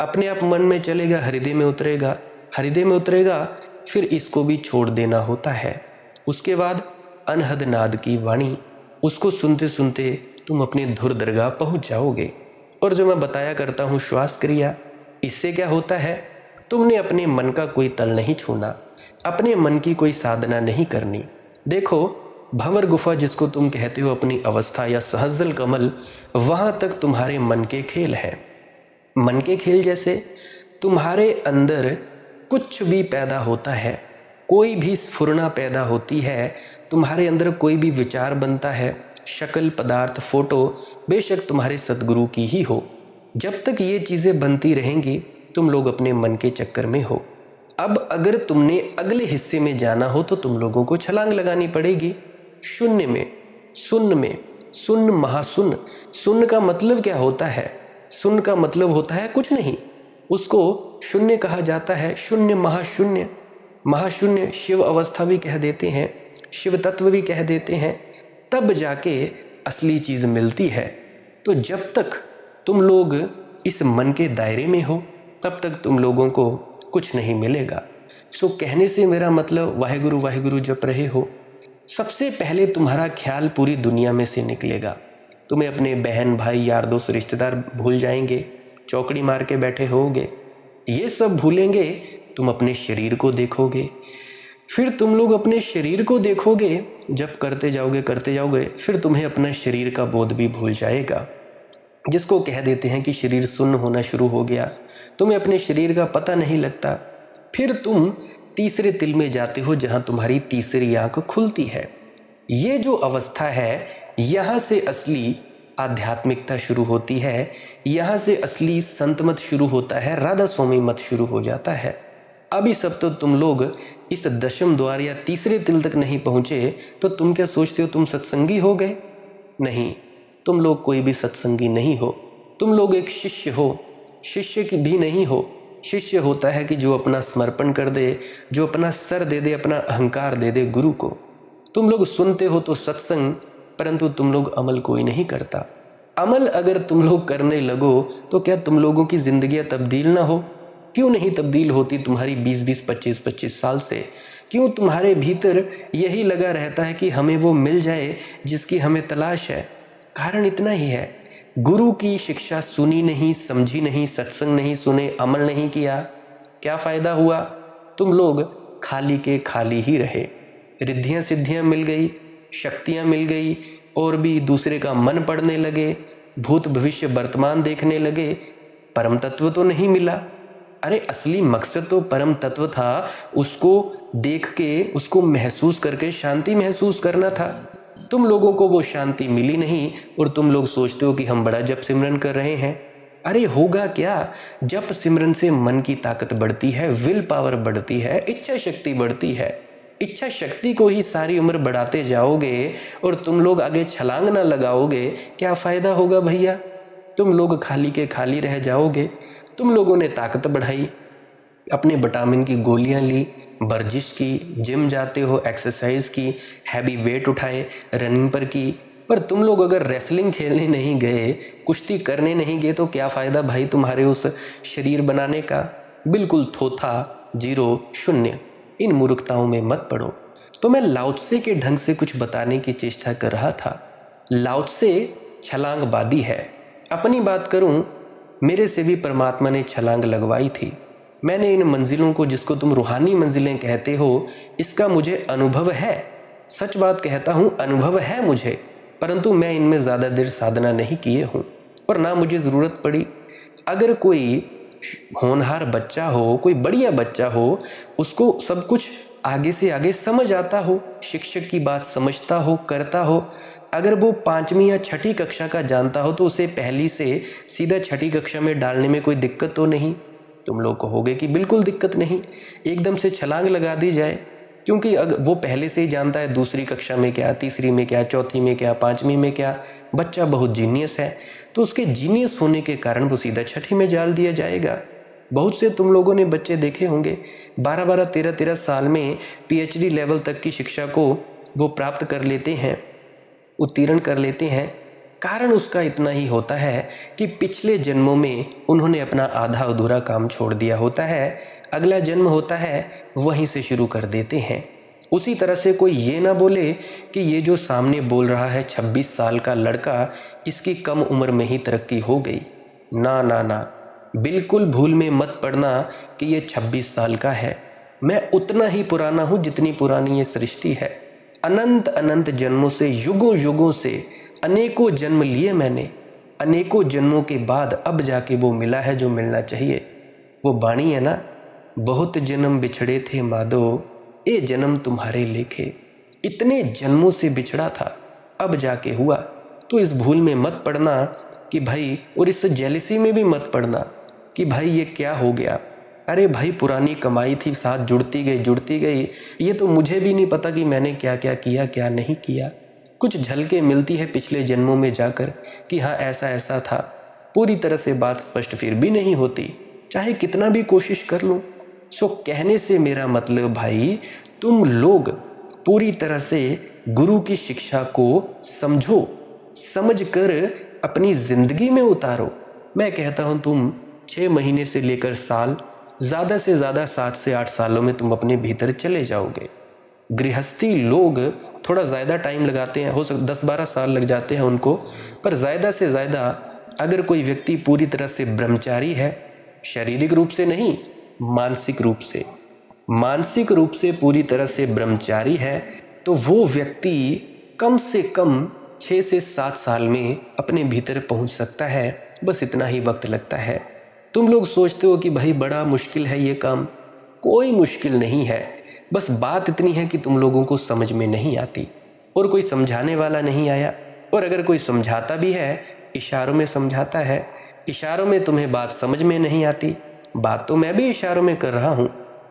A: अपने आप मन में चलेगा, हृदय में उतरेगा, हृदय में उतरेगा, फिर इसको भी छोड़ देना होता है। उसके बाद अनहद नाद की वाणी, उसको सुनते सुनते तुम अपने धुर दरगाह पहुंच जाओगे। और जो मैं बताया करता हूँ श्वास क्रिया, इससे क्या होता है? तुमने अपने मन का कोई तल नहीं छूना, अपने मन की कोई साधना नहीं करनी। देखो, भंवर गुफा जिसको तुम कहते हो अपनी अवस्था या सहजल कमल, वहां तक तुम्हारे मन के खेल है। मन के खेल जैसे तुम्हारे अंदर कुछ भी पैदा होता है, कोई भी स्फुरना पैदा होती है, तुम्हारे अंदर कोई भी विचार बनता है, शक्ल पदार्थ फोटो बेशक तुम्हारे सतगुरु की ही हो, जब तक ये चीज़ें बनती रहेंगी तुम लोग अपने मन के चक्कर में हो। अब अगर तुमने अगले हिस्से में जाना हो तो तुम लोगों को छलांग लगानी पड़ेगी शून्य में, शून्य में, शून्य महाशून्य। शून्य का मतलब क्या होता है? शून्य का मतलब होता है कुछ नहीं, उसको शून्य कहा जाता है। शून्य महाशून्य, महाशून्य शिव अवस्था भी कह देते हैं, शिव तत्व भी कह देते हैं। तब जाके असली चीज़ मिलती है। तो जब तक तुम लोग इस मन के दायरे में हो तब तक तुम लोगों को कुछ नहीं मिलेगा। सो कहने से मेरा मतलब वाहेगुरु वाहेगुरु जप रहे हो, सबसे पहले तुम्हारा ख्याल पूरी दुनिया में से निकलेगा। तुम्हें अपने बहन भाई यार दोस्त रिश्तेदार भूल जाएंगे, चौकड़ी मार के बैठे होगे, ये सब भूलेंगे। तुम अपने शरीर को देखोगे, फिर तुम लोग अपने शरीर को देखोगे, जब करते जाओगे फिर तुम्हें अपना शरीर का बोध भी भूल जाएगा, जिसको कह देते हैं कि शरीर शून्य होना शुरू हो गया, तुम्हें अपने शरीर का पता नहीं लगता। फिर तुम तीसरे तिल में जाते हो जहां तुम्हारी तीसरी आंख खुलती है। ये जो अवस्था है, यहाँ से असली आध्यात्मिकता शुरू होती है, यहाँ से असली संत मत शुरू होता है, राधा स्वामी मत शुरू हो जाता है। अभी सब तो तुम लोग इस दशम द्वार या तीसरे तिल तक नहीं पहुंचे, तो तुम क्या सोचते हो तुम सत्संगी हो गए? नहीं, तुम लोग कोई भी सत्संगी नहीं हो, तुम लोग एक शिष्य हो। शिष्य की भी नहीं हो, शिष्य होता है कि जो अपना समर्पण कर दे, जो अपना सर दे दे, अपना अहंकार दे दे गुरु को। तुम लोग सुनते हो तो सत्संग, परंतु तुम लोग अमल कोई नहीं करता। अमल अगर तुम लोग करने लगो तो क्या तुम लोगों की जिंदगियां तब्दील ना हो? क्यों नहीं तब्दील होती तुम्हारी 20-20, 25-25 साल से? क्यों तुम्हारे भीतर यही लगा रहता है कि हमें वो मिल जाए जिसकी हमें तलाश है? कारण इतना ही है, गुरु की शिक्षा सुनी नहीं, समझी नहीं, सत्संग नहीं सुने, अमल नहीं किया, क्या फायदा हुआ? तुम लोग खाली के खाली ही रहे। रिद्धियां सिद्धियां मिल गई, शक्तियां मिल गई, और भी दूसरे का मन पढ़ने लगे, भूत भविष्य वर्तमान देखने लगे, परम तत्व तो नहीं मिला। अरे असली मकसद तो परम तत्व था, उसको देख के, उसको महसूस करके शांति महसूस करना था। तुम लोगों को वो शांति मिली नहीं और तुम लोग सोचते हो कि हम बड़ा जप सिमरन कर रहे हैं। अरे होगा क्या? जप सिमरन से मन की ताकत बढ़ती है, विल पावर बढ़ती है, इच्छा शक्ति बढ़ती है। इच्छा शक्ति को ही सारी उम्र बढ़ाते जाओगे और तुम लोग आगे छलांग ना लगाओगे, क्या फायदा होगा भैया? तुम लोग खाली के खाली रह जाओगे। तुम लोगों ने ताकत बढ़ाई, अपने विटामिन की गोलियां ली, वर्जिश की, जिम जाते हो, एक्सरसाइज की, हैवी वेट उठाए, रनिंग पर की, पर तुम लोग अगर रेसलिंग खेलने नहीं गए, कुश्ती करने नहीं गए, तो क्या फ़ायदा भाई तुम्हारे उस शरीर बनाने का? बिल्कुल थोथा, जीरो, शून्य। इन मूर्खताओं में मत पड़ो। तो मैं लाओ त्से के ढंग से कुछ बताने की चेष्टा कर रहा था। लाओ त्से छलांगबादी है। अपनी बात करूं, मेरे से भी परमात्मा ने छलांग लगवाई थी। मैंने इन मंजिलों को, जिसको तुम रूहानी मंजिलें कहते हो, इसका मुझे अनुभव है। सच बात कहता हूँ, अनुभव है मुझे, परंतु मैं इनमें ज़्यादा देर साधना नहीं किए हूँ और ना मुझे ज़रूरत पड़ी। अगर कोई होनहार बच्चा हो, कोई बढ़िया बच्चा हो, उसको सब कुछ आगे से आगे समझ आता हो, शिक्षक की बात समझता हो, करता हो। अगर वो 5वीं या 6ठी कक्षा का जानता हो तो उसे पहली से सीधा 6ठी कक्षा में डालने में कोई दिक्कत तो नहीं। तुम लोग कहोगे कि बिल्कुल दिक्कत नहीं, एकदम से छलांग लगा दी जाए, क्योंकि अगर वो पहले से ही जानता है दूसरी कक्षा में क्या, तीसरी में क्या, चौथी में क्या, 5वीं में क्या, बच्चा बहुत जीनियस है, तो उसके जीनियस होने के कारण वो सीधा 6ठी में डाल दिया जाएगा। बहुत से तुम लोगों ने बच्चे देखे होंगे 12-12, 13-13 साल में PhD लेवल तक की शिक्षा को वो प्राप्त कर लेते हैं, उत्तीर्ण कर लेते हैं। कारण उसका इतना ही होता है कि पिछले जन्मों में उन्होंने अपना आधा अधूरा काम छोड़ दिया होता है, अगला जन्म होता है वहीं से शुरू कर देते हैं। उसी तरह से कोई ये ना बोले कि ये जो सामने बोल रहा है 26 साल का लड़का, इसकी कम उम्र में ही तरक्की हो गई। ना ना ना, बिल्कुल भूल में मत पड़ना कि ये 26 साल का है। मैं उतना ही पुराना हूँ जितनी पुरानी ये सृष्टि है। अनंत अनंत जन्मों से, युगों युगों से अनेकों जन्म लिए मैंने, अनेकों जन्मों के बाद अब जाके वो मिला है जो मिलना चाहिए। वो वाणी है ना, बहुत जन्म बिछड़े थे माधो, ये जन्म तुम्हारे लेखे। इतने जन्मों से बिछड़ा था, अब जाके हुआ। तो इस भूल में मत पड़ना कि भाई, और इस जेलिसी में भी मत पड़ना कि भाई ये क्या हो गया। अरे भाई, पुरानी कमाई थी, साथ जुड़ती गई। ये तो मुझे भी नहीं पता कि मैंने क्या क्या किया, क्या नहीं किया। कुछ झलकें मिलती है पिछले जन्मों में जाकर कि हाँ ऐसा ऐसा था। पूरी तरह से बात स्पष्ट फिर भी नहीं होती, चाहे कितना भी कोशिश कर लूं। सो कहने से मेरा मतलब भाई, तुम लोग पूरी तरह से गुरु की शिक्षा को समझो, समझकर अपनी जिंदगी में उतारो। मैं कहता हूं तुम 6 महीने से लेकर साल, ज़्यादा से ज़्यादा 7 से 8 सालों में तुम अपने भीतर चले जाओगे। गृहस्थी लोग थोड़ा ज़्यादा टाइम लगाते हैं, हो सकता 10-12 साल लग जाते हैं उनको, पर ज़्यादा से ज़्यादा अगर कोई व्यक्ति पूरी तरह से ब्रह्मचारी है, शारीरिक रूप से नहीं, मानसिक रूप से पूरी तरह से ब्रह्मचारी है, तो वो व्यक्ति कम से कम 6 से 7 साल में अपने भीतर पहुंच सकता है। बस इतना ही वक्त लगता है। तुम लोग सोचते हो कि भाई बड़ा मुश्किल है ये काम, कोई मुश्किल नहीं है। बस बात इतनी है कि तुम लोगों को समझ में नहीं आती और कोई समझाने वाला नहीं आया, और अगर कोई समझाता भी है, इशारों में समझाता है, इशारों में तुम्हें बात समझ में नहीं आती। बात तो मैं भी इशारों में कर रहा हूँ,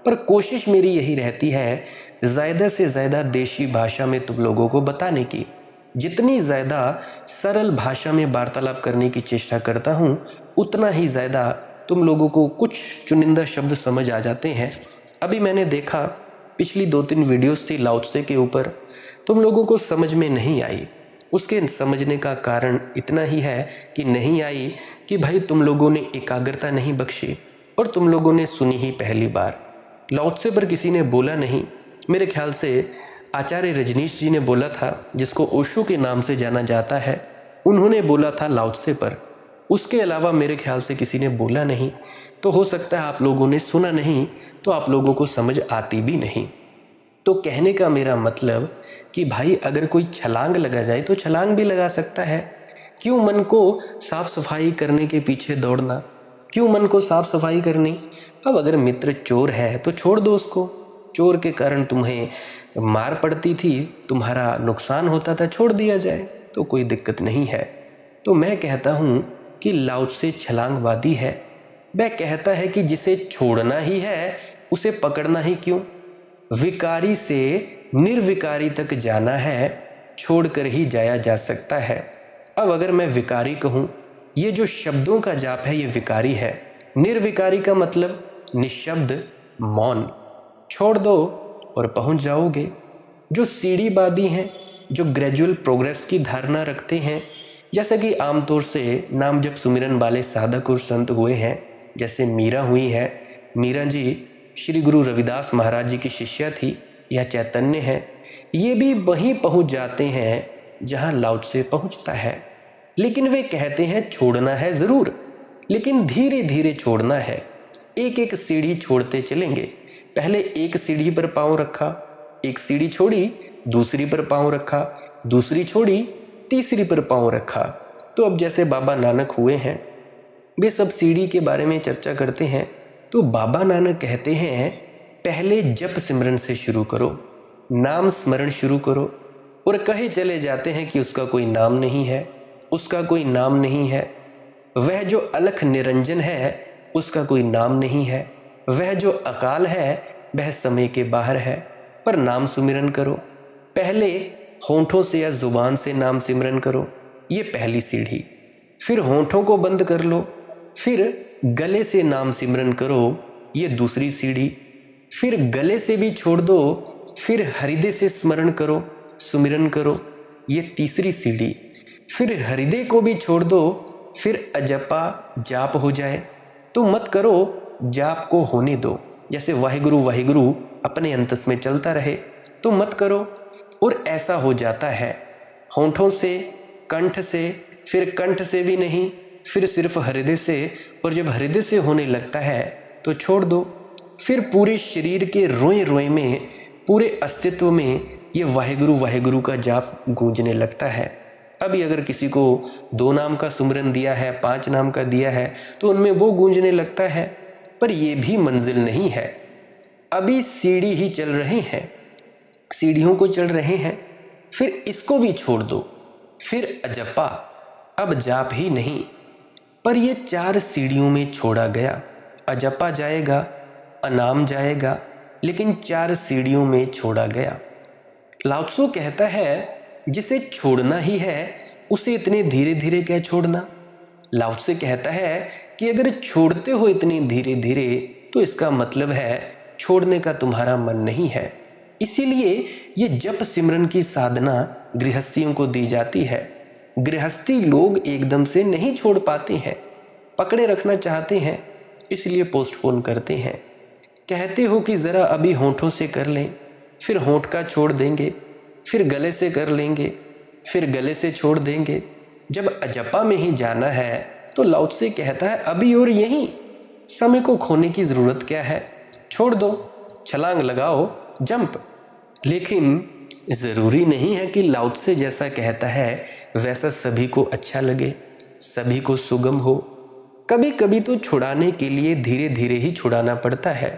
A: पर कोशिश मेरी यही रहती है ज़्यादा से ज़्यादा देशी भाषा में तुम लोगों को बताने की। जितनी ज़्यादा सरल भाषा में वार्तालाप करने की चेष्टा करता हूँ, उतना ही ज़्यादा तुम लोगों को कुछ चुनिंदा शब्द समझ आ जाते हैं। अभी मैंने देखा पिछली 2-3 वीडियोस थी लाओ त्से के ऊपर, तुम लोगों को समझ में नहीं आई। उसके समझने का कारण इतना ही है कि नहीं आई कि भाई तुम लोगों ने एकाग्रता नहीं बख्शी और तुम लोगों ने सुनी ही पहली बार। लाओ त्से पर किसी ने बोला नहीं, मेरे ख्याल से आचार्य रजनीश जी ने बोला था, जिसको ओशो के नाम से जाना जाता है, उन्होंने बोला था लाओ त्से पर। उसके अलावा मेरे ख्याल से किसी ने बोला नहीं। तो हो सकता है आप लोगों ने सुना नहीं, तो आप लोगों को समझ आती भी नहीं। तो कहने का मेरा मतलब कि भाई अगर कोई छलांग लगा जाए तो छलांग भी लगा सकता है। क्यों मन को साफ सफाई करने के पीछे दौड़ना, क्यों मन को साफ सफाई करनी। अब अगर मित्र चोर है तो छोड़ दो उसको, चोर के कारण तुम्हें मार पड़ती थी, तुम्हारा नुकसान होता था, छोड़ दिया जाए तो कोई दिक्कत नहीं है। तो मैं कहता हूँ कि लाओ त्से छलांगवादी है। वह कहता है कि जिसे छोड़ना ही है उसे पकड़ना ही क्यों। विकारी से निर्विकारी तक जाना है, छोड़कर ही जाया जा सकता है। अब अगर मैं विकारी कहूँ, ये जो शब्दों का जाप है ये विकारी है। निर्विकारी का मतलब निशब्द, मौन। छोड़ दो और पहुंच जाओगे। जो सीढ़ीवादी हैं, जो ग्रेजुअल प्रोग्रेस की धारणा रखते हैं, जैसे कि आमतौर से नाम जप सुमिरन वाले साधक और संत हुए हैं, जैसे मीरा हुई है। मीरा जी श्री गुरु रविदास महाराज जी की शिष्या थी, या चैतन्य है। ये भी वहीं पहुंच जाते हैं जहां लाओ त्से पहुंचता है। लेकिन वे कहते हैं छोड़ना है ज़रूर, लेकिन धीरे धीरे छोड़ना है। एक एक सीढ़ी छोड़ते चलेंगे। पहले एक सीढ़ी पर पांव रखा, एक सीढ़ी छोड़ी, दूसरी पर पांव रखा, दूसरी छोड़ी, तीसरी पर पांव रखा। तो अब जैसे बाबा नानक हुए हैं, वे सब सीढ़ी के बारे में चर्चा करते हैं। तो बाबा नानक कहते हैं पहले जप सिमरन से शुरू करो, नाम स्मरण शुरू करो। और कहे चले जाते हैं कि उसका कोई नाम नहीं है, उसका कोई नाम नहीं है। वह जो अलख निरंजन है उसका कोई नाम नहीं है। वह जो अकाल है वह समय के बाहर है। पर नाम सुमिरन करो, पहले होंठों से या जुबान से नाम सिमरन करो, ये पहली सीढ़ी। फिर होंठों को बंद कर लो, फिर गले से नाम सिमरन करो, ये दूसरी सीढ़ी। फिर गले से भी छोड़ दो, फिर हृदय से स्मरण करो, सुमिरन करो, ये तीसरी सीढ़ी। फिर हृदय को भी छोड़ दो, फिर अजपा जाप हो जाए तो मत करो, जाप को होने दो। जैसे वाहिगुरु वाहिगुरु अपने अंतस में चलता रहे तो मत करो। और ऐसा हो जाता है होंठों से, कंठ से, फिर कंठ से भी नहीं, फिर सिर्फ हृदय से। और जब हृदय से होने लगता है तो छोड़ दो। फिर पूरे शरीर के रोए रोए में, पूरे अस्तित्व में ये वाहिगुरु वाहिगुरु का जाप गूंजने लगता है। अभी अगर किसी को 2 नाम का सुमिरन दिया है, 5 नाम का दिया है तो उनमें वो गूंजने लगता है। पर ये भी मंजिल नहीं है, अभी सीढ़ी ही चल रहे हैं, सीढ़ियों को चढ़ रहे हैं। फिर इसको भी छोड़ दो, फिर अजपा, अब जाप ही नहीं। पर ये 4 सीढ़ियों में छोड़ा गया। अजपा जाएगा, अनाम जाएगा, लेकिन 4 सीढ़ियों में छोड़ा गया। लाओ त्सु कहता है जिसे छोड़ना ही है उसे इतने धीरे धीरे क्या छोड़ना। लाओ त्से कहता है कि अगर छोड़ते हो इतनी धीरे धीरे तो इसका मतलब है छोड़ने का तुम्हारा मन नहीं है। इसीलिए ये जप सिमरन की साधना गृहस्थियों को दी जाती है। गृहस्थी लोग एकदम से नहीं छोड़ पाते हैं, पकड़े रखना चाहते हैं, इसलिए पोस्टपोन करते हैं। कहते हो कि ज़रा अभी होंठों से कर लें, फिर होंठ का छोड़ देंगे, फिर गले से कर लेंगे, फिर गले से छोड़ देंगे। जब अजपा में ही जाना है तो लाओ त्से कहता है अभी और यहीं, समय को खोने की ज़रूरत क्या है, छोड़ दो, छलांग लगाओ, जंप। लेकिन ज़रूरी नहीं है कि लाओ त्से जैसा कहता है वैसा सभी को अच्छा लगे, सभी को सुगम हो। कभी कभी तो छुड़ाने के लिए धीरे धीरे ही छुड़ाना पड़ता है।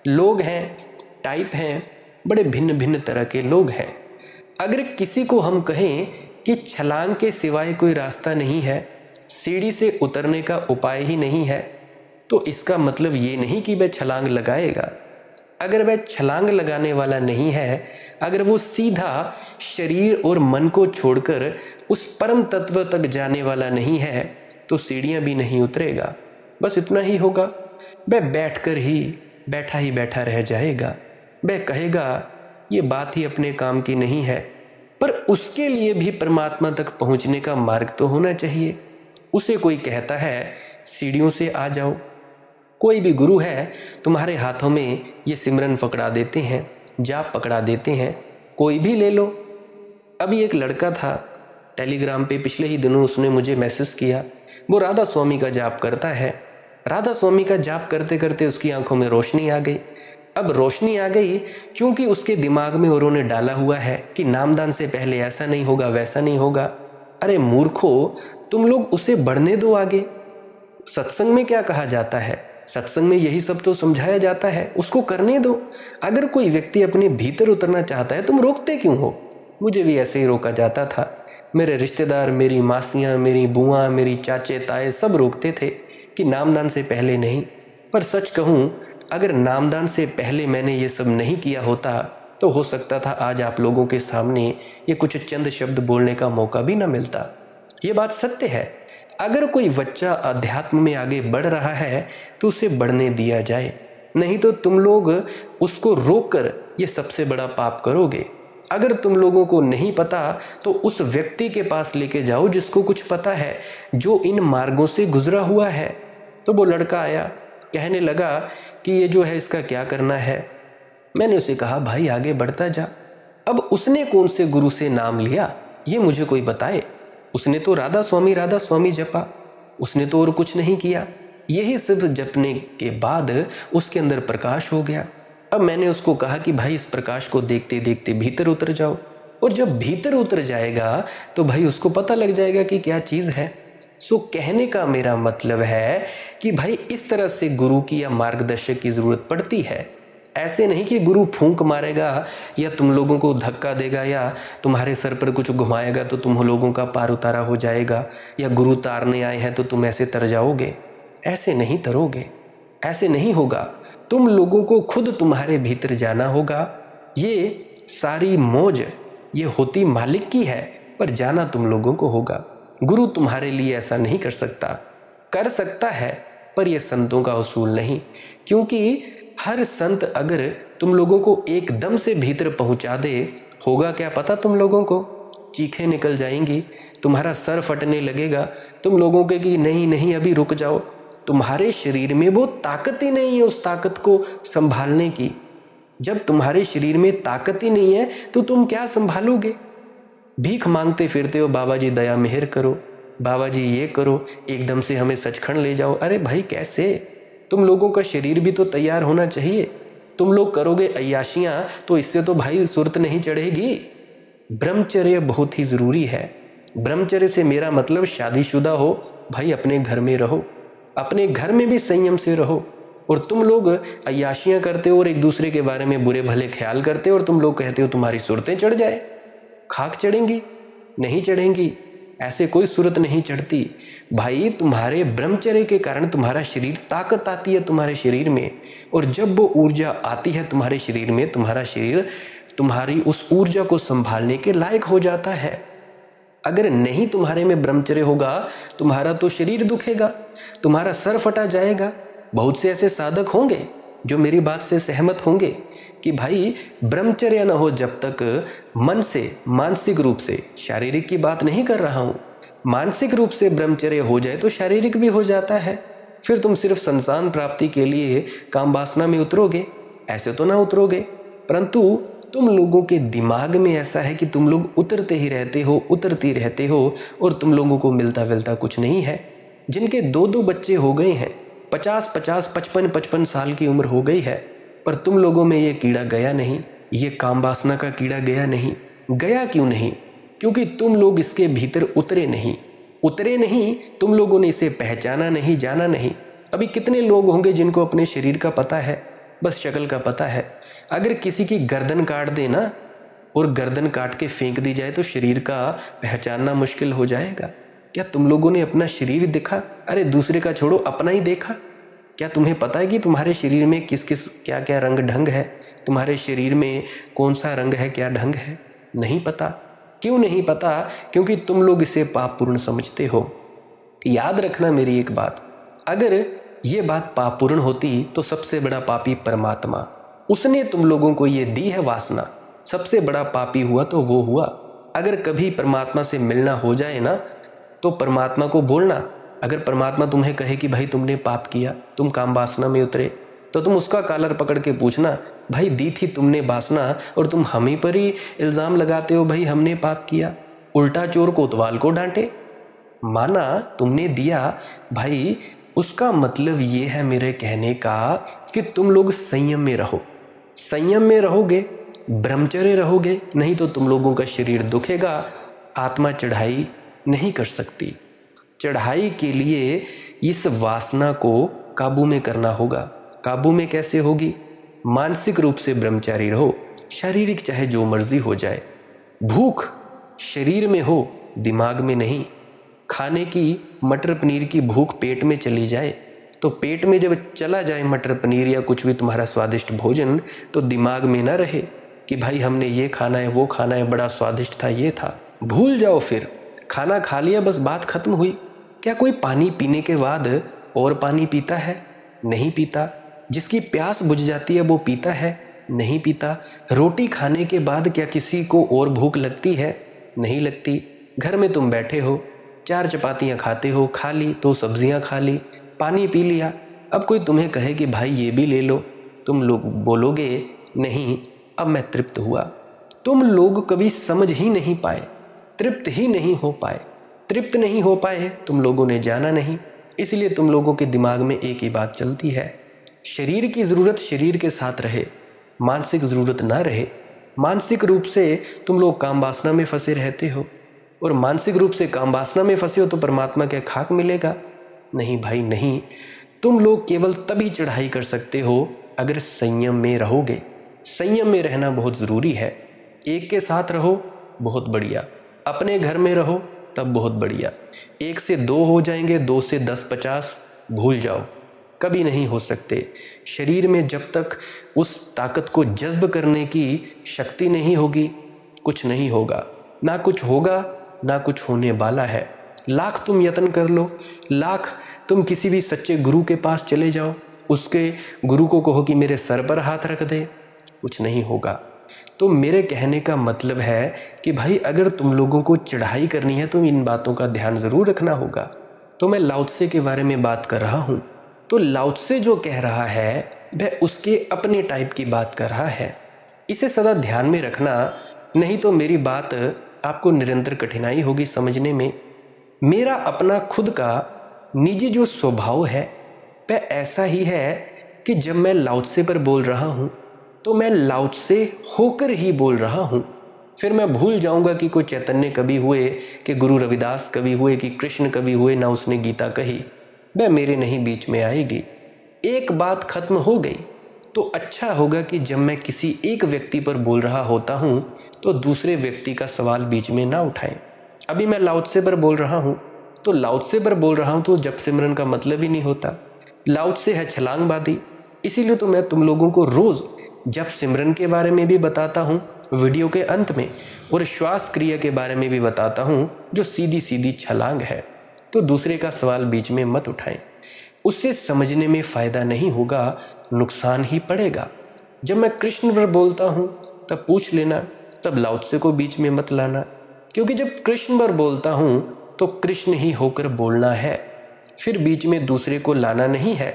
A: लोग हैं, टाइप हैं, बड़े भिन्न भिन्न तरह के लोग हैं। अगर किसी को हम कहें कि छलांग के सिवाय कोई रास्ता नहीं है, सीढ़ी से उतरने का उपाय ही नहीं है, तो इसका मतलब ये नहीं कि वह छलांग लगाएगा। अगर वह छलांग लगाने वाला नहीं है, अगर वो सीधा शरीर और मन को छोड़कर उस परम तत्व तक जाने वाला नहीं है, तो सीढ़ियां भी नहीं उतरेगा। बस इतना ही होगा, वह बैठकर ही बैठा रह जाएगा। वह कहेगा ये बात ही अपने काम की नहीं है, पर उसके लिए भी परमात्मा तक पहुंचने का मार्ग तो होना चाहिए। उसे कोई कहता है सीढ़ियों से आ जाओ। कोई भी गुरु है तुम्हारे हाथों में ये सिमरन पकड़ा देते हैं, जाप पकड़ा देते हैं, कोई भी ले लो। अभी एक लड़का था टेलीग्राम पे, पिछले ही दिनों उसने मुझे मैसेज किया। वो राधा स्वामी का जाप करता है। राधा स्वामी का जाप करते करते उसकी आंखों में रोशनी आ गई। अब रोशनी आ गई क्योंकि उसके दिमाग में औरों ने डाला हुआ है कि नामदान से पहले ऐसा नहीं होगा, वैसा नहीं होगा। अरे मूर्खो, तुम लोग उसे बढ़ने दो आगे। सत्संग में क्या कहा जाता है, सत्संग में यही सब तो समझाया जाता है, उसको करने दो। अगर कोई व्यक्ति अपने भीतर उतरना चाहता है तुम रोकते क्यों हो। मुझे भी ऐसे ही रोका जाता था। मेरे रिश्तेदार, मेरी मासियाँ, मेरी बुआ, मेरी चाचे ताए सब रोकते थे कि नामदान से पहले नहीं। पर सच कहूँ, अगर नामदान से पहले मैंने ये सब नहीं किया होता तो हो सकता था आज आप लोगों के सामने ये कुछ चंद शब्द बोलने का मौका भी ना मिलता। ये बात सत्य है। अगर कोई बच्चा अध्यात्म में आगे बढ़ रहा है तो उसे बढ़ने दिया जाए, नहीं तो तुम लोग उसको रोककर ये सबसे बड़ा पाप करोगे। अगर तुम लोगों को नहीं पता तो उस व्यक्ति के पास लेके जाओ जिसको कुछ पता है, जो इन मार्गों से गुजरा हुआ है। तो वो लड़का आया, कहने लगा कि ये जो है इसका क्या करना है। मैंने उसे कहा भाई आगे बढ़ता जा। अब उसने कौन से गुरु से नाम लिया ये मुझे कोई बताए। उसने तो राधा स्वामी जपा, उसने तो और कुछ नहीं किया। यही सिर्फ जपने के बाद उसके अंदर प्रकाश हो गया। अब मैंने उसको कहा कि भाई इस प्रकाश को देखते देखते भीतर उतर जाओ, और जब भीतर उतर जाएगा तो भाई उसको पता लग जाएगा कि क्या चीज़ है। सो कहने का मेरा मतलब है कि भाई इस तरह से गुरु की या मार्गदर्शक की ज़रूरत पड़ती है। ऐसे नहीं कि गुरु फूंक मारेगा या तुम लोगों को धक्का देगा या तुम्हारे सर पर कुछ घुमाएगा तो तुम लोगों का पार उतारा हो जाएगा, या गुरु तारने आए हैं तो तुम ऐसे तर जाओगे। ऐसे नहीं तरोगे, ऐसे नहीं होगा। तुम लोगों को खुद तुम्हारे भीतर जाना होगा। ये सारी मौज ये होती मालिक की है, पर जाना तुम लोगों को होगा। गुरु तुम्हारे लिए ऐसा नहीं कर सकता, कर सकता है पर यह संतों का उसूल नहीं, क्योंकि हर संत अगर तुम लोगों को एकदम से भीतर पहुंचा दे, होगा क्या पता तुम लोगों को? चीखें निकल जाएंगी, तुम्हारा सर फटने लगेगा, तुम लोगों के कि नहीं नहीं अभी रुक जाओ। तुम्हारे शरीर में वो ताकत ही नहीं है उस ताकत को संभालने की। जब तुम्हारे शरीर में ताकत ही नहीं है तो तुम क्या संभालोगे? भीख मांगते फिरते हो, बाबा जी दया मेहर करो, बाबा जी ये करो, एकदम से हमें सचखंड ले जाओ। अरे भाई कैसे? तुम लोगों का शरीर भी तो तैयार होना चाहिए। तुम लोग करोगे अय्याशियां तो इससे तो भाई सुरत नहीं चढ़ेगी। ब्रह्मचर्य बहुत ही ज़रूरी है। ब्रह्मचर्य से मेरा मतलब शादीशुदा हो भाई, अपने घर में रहो, अपने घर में भी संयम से रहो। और तुम लोग अय्याशियां करते हो और एक दूसरे के बारे में बुरे भले ख्याल करते हो और तुम लोग कहते हो तुम्हारी सुरतें चढ़ जाए। खाक चढ़ेंगी? नहीं चढ़ेंगी। ऐसे कोई सूरत नहीं चढ़ती भाई। तुम्हारे ब्रह्मचर्य के कारण तुम्हारा शरीर, ताकत आती है तुम्हारे शरीर में, और जब वो ऊर्जा आती है तुम्हारे शरीर में, तुम्हारा शरीर तुम्हारी उस ऊर्जा को संभालने के लायक हो जाता है। अगर नहीं तुम्हारे में ब्रह्मचर्य होगा, तुम्हारा तो शरीर दुखेगा, तुम्हारा सर फटा जाएगा। बहुत से ऐसे साधक होंगे जो मेरी बात से सहमत होंगे कि भाई ब्रह्मचर्य न हो जब तक मन से, मानसिक रूप से, शारीरिक की बात नहीं कर रहा हूँ, मानसिक रूप से ब्रह्मचर्य हो जाए तो शारीरिक भी हो जाता है। फिर तुम सिर्फ संसार प्राप्ति के लिए काम वासना में उतरोगे, ऐसे तो ना उतरोगे। परंतु तुम लोगों के दिमाग में ऐसा है कि तुम लोग उतरते ही रहते हो, उतरते रहते हो, और तुम लोगों को मिलता विलता कुछ नहीं है। जिनके 2-2 बच्चे हो गए हैं, 50-50, 55-55 साल की उम्र हो गई है, पर तुम लोगों में ये कीड़ा गया नहीं, ये काम वासना का कीड़ा गया नहीं। गया क्यों नहीं? क्योंकि तुम लोग इसके भीतर उतरे नहीं, उतरे नहीं, तुम लोगों ने इसे पहचाना नहीं, जाना नहीं। अभी कितने लोग होंगे जिनको अपने शरीर का पता है, बस शक्ल का पता है। अगर किसी की गर्दन काट देना और गर्दन काट के फेंक दी जाए तो शरीर का पहचानना मुश्किल हो जाएगा। क्या तुम लोगों ने अपना शरीर देखा? अरे दूसरे का छोड़ो, अपना ही देखा। क्या तुम्हें पता है कि तुम्हारे शरीर में किस किस क्या क्या रंग ढंग है? तुम्हारे शरीर में कौन सा रंग है, क्या ढंग है? नहीं पता। क्यों नहीं पता? क्योंकि तुम लोग इसे पापपूर्ण समझते हो। याद रखना मेरी एक बात, अगर ये बात पापपूर्ण होती तो सबसे बड़ा पापी परमात्मा, उसने तुम लोगों को ये दी है वासना। सबसे बड़ा पापी हुआ तो वो हुआ। अगर कभी परमात्मा से मिलना हो जाए ना, तो परमात्मा को बोलना। अगर परमात्मा तुम्हें कहे कि भाई तुमने पाप किया, तुम काम वासना में उतरे, तो तुम उसका कॉलर पकड़ के पूछना, भाई दी थी तुमने वासना और तुम हम ही पर ही इल्ज़ाम लगाते हो भाई हमने पाप किया। उल्टा चोर कोतवाल को डांटे। माना तुमने दिया भाई, उसका मतलब ये है मेरे कहने का कि तुम लोग संयम में रहो। संयम में रहोगे, ब्रह्मचर्य रहोगे, नहीं तो तुम लोगों का शरीर दुखेगा। आत्मा चढ़ाई नहीं कर सकती। चढ़ाई के लिए इस वासना को काबू में करना होगा। काबू में कैसे होगी? मानसिक रूप से ब्रह्मचारी रहो, शारीरिक चाहे जो मर्जी हो जाए। भूख शरीर में हो, दिमाग में नहीं। खाने की, मटर पनीर की भूख पेट में चली जाए तो पेट में जब चला जाए मटर पनीर या कुछ भी तुम्हारा स्वादिष्ट भोजन, तो दिमाग में ना रहे कि भाई हमने ये खाना है, वो खाना है, बड़ा स्वादिष्ट था, ये था। भूल जाओ। फिर खाना खा लिया, बस बात खत्म हुई। क्या कोई पानी पीने के बाद और पानी पीता है? नहीं पीता। जिसकी प्यास बुझ जाती है वो पीता है? नहीं पीता। रोटी खाने के बाद क्या किसी को और भूख लगती है? नहीं लगती। घर में तुम बैठे हो, 4 चपातियाँ खाते हो, खा ली, 2 सब्जियाँ खा ली, पानी पी लिया। अब कोई तुम्हें कहे कि भाई ये भी ले लो, तुम लोग बोलोगे नहीं, अब मैं तृप्त हुआ। तुम लोग कभी समझ ही नहीं पाए, तृप्त ही नहीं हो पाए। तृप्त नहीं हो पाए, तुम लोगों ने जाना नहीं। इसलिए तुम लोगों के दिमाग में एक ही बात चलती है, शरीर की ज़रूरत शरीर के साथ रहे, मानसिक ज़रूरत ना रहे। मानसिक रूप से तुम लोग काम वासना में फंसे रहते हो, और मानसिक रूप से काम वासना में फंसे हो तो परमात्मा क्या खाक मिलेगा? नहीं भाई नहीं। तुम लोग केवल तभी चढ़ाई कर सकते हो अगर संयम में रहोगे। संयम में रहना बहुत ज़रूरी है। एक के साथ रहो, बहुत बढ़िया। अपने घर में रहो, तब बहुत बढ़िया। 1 से 2 हो जाएंगे, 2 से 10 50 भूल जाओ, कभी नहीं हो सकते। शरीर में जब तक उस ताकत को जज्ब करने की शक्ति नहीं होगी, कुछ नहीं होगा। ना कुछ होगा, ना कुछ होने वाला है। लाख तुम यत्न कर लो, लाख तुम किसी भी सच्चे गुरु के पास चले जाओ, उसके गुरु को कहो कि मेरे सर पर हाथ रख दे, कुछ नहीं होगा। तो मेरे कहने का मतलब है कि भाई अगर तुम लोगों को चढ़ाई करनी है तो इन बातों का ध्यान ज़रूर रखना होगा। तो मैं लाओ त्से के बारे में बात कर रहा हूँ। तो लाओ त्से जो कह रहा है वह उसके अपने टाइप की बात कर रहा है। इसे सदा ध्यान में रखना, नहीं तो मेरी बात आपको निरंतर कठिनाई होगी समझने में। मेरा अपना खुद का निजी जो स्वभाव है वह ऐसा ही है कि जब मैं लाओ त्से पर बोल रहा हूँ तो मैं लाओ त्से होकर ही बोल रहा हूँ। फिर मैं भूल जाऊंगा कि कोई चैतन्य कवि हुए, कि गुरु रविदास कवि हुए, कि कृष्ण कवि हुए, ना उसने गीता कही, वह मेरे नहीं बीच में आएगी। एक बात खत्म हो गई। तो अच्छा होगा कि जब मैं किसी एक व्यक्ति पर बोल रहा होता हूँ तो दूसरे व्यक्ति का सवाल बीच में ना उठाएं। अभी मैं लाओ त्से पर बोल रहा हूँ तो लाओ त्से पर बोल रहा हूँ तो जप सिमरन का मतलब ही नहीं होता। लाओ त्से है छलांगबाजी। इसीलिए तो मैं तुम लोगों को रोज़ जप सिमरन के बारे में भी बताता हूँ वीडियो के अंत में, और श्वास क्रिया के बारे में भी बताता हूँ जो सीधी सीधी छलांग है। तो दूसरे का सवाल बीच में मत उठाएं, उससे समझने में फ़ायदा नहीं होगा, नुकसान ही पड़ेगा। जब मैं कृष्ण पर बोलता हूँ तब पूछ लेना, तब लाओ त्से को बीच में मत लाना, क्योंकि जब कृष्ण पर बोलता हूँ तो कृष्ण ही होकर बोलना है, फिर बीच में दूसरे को लाना नहीं है।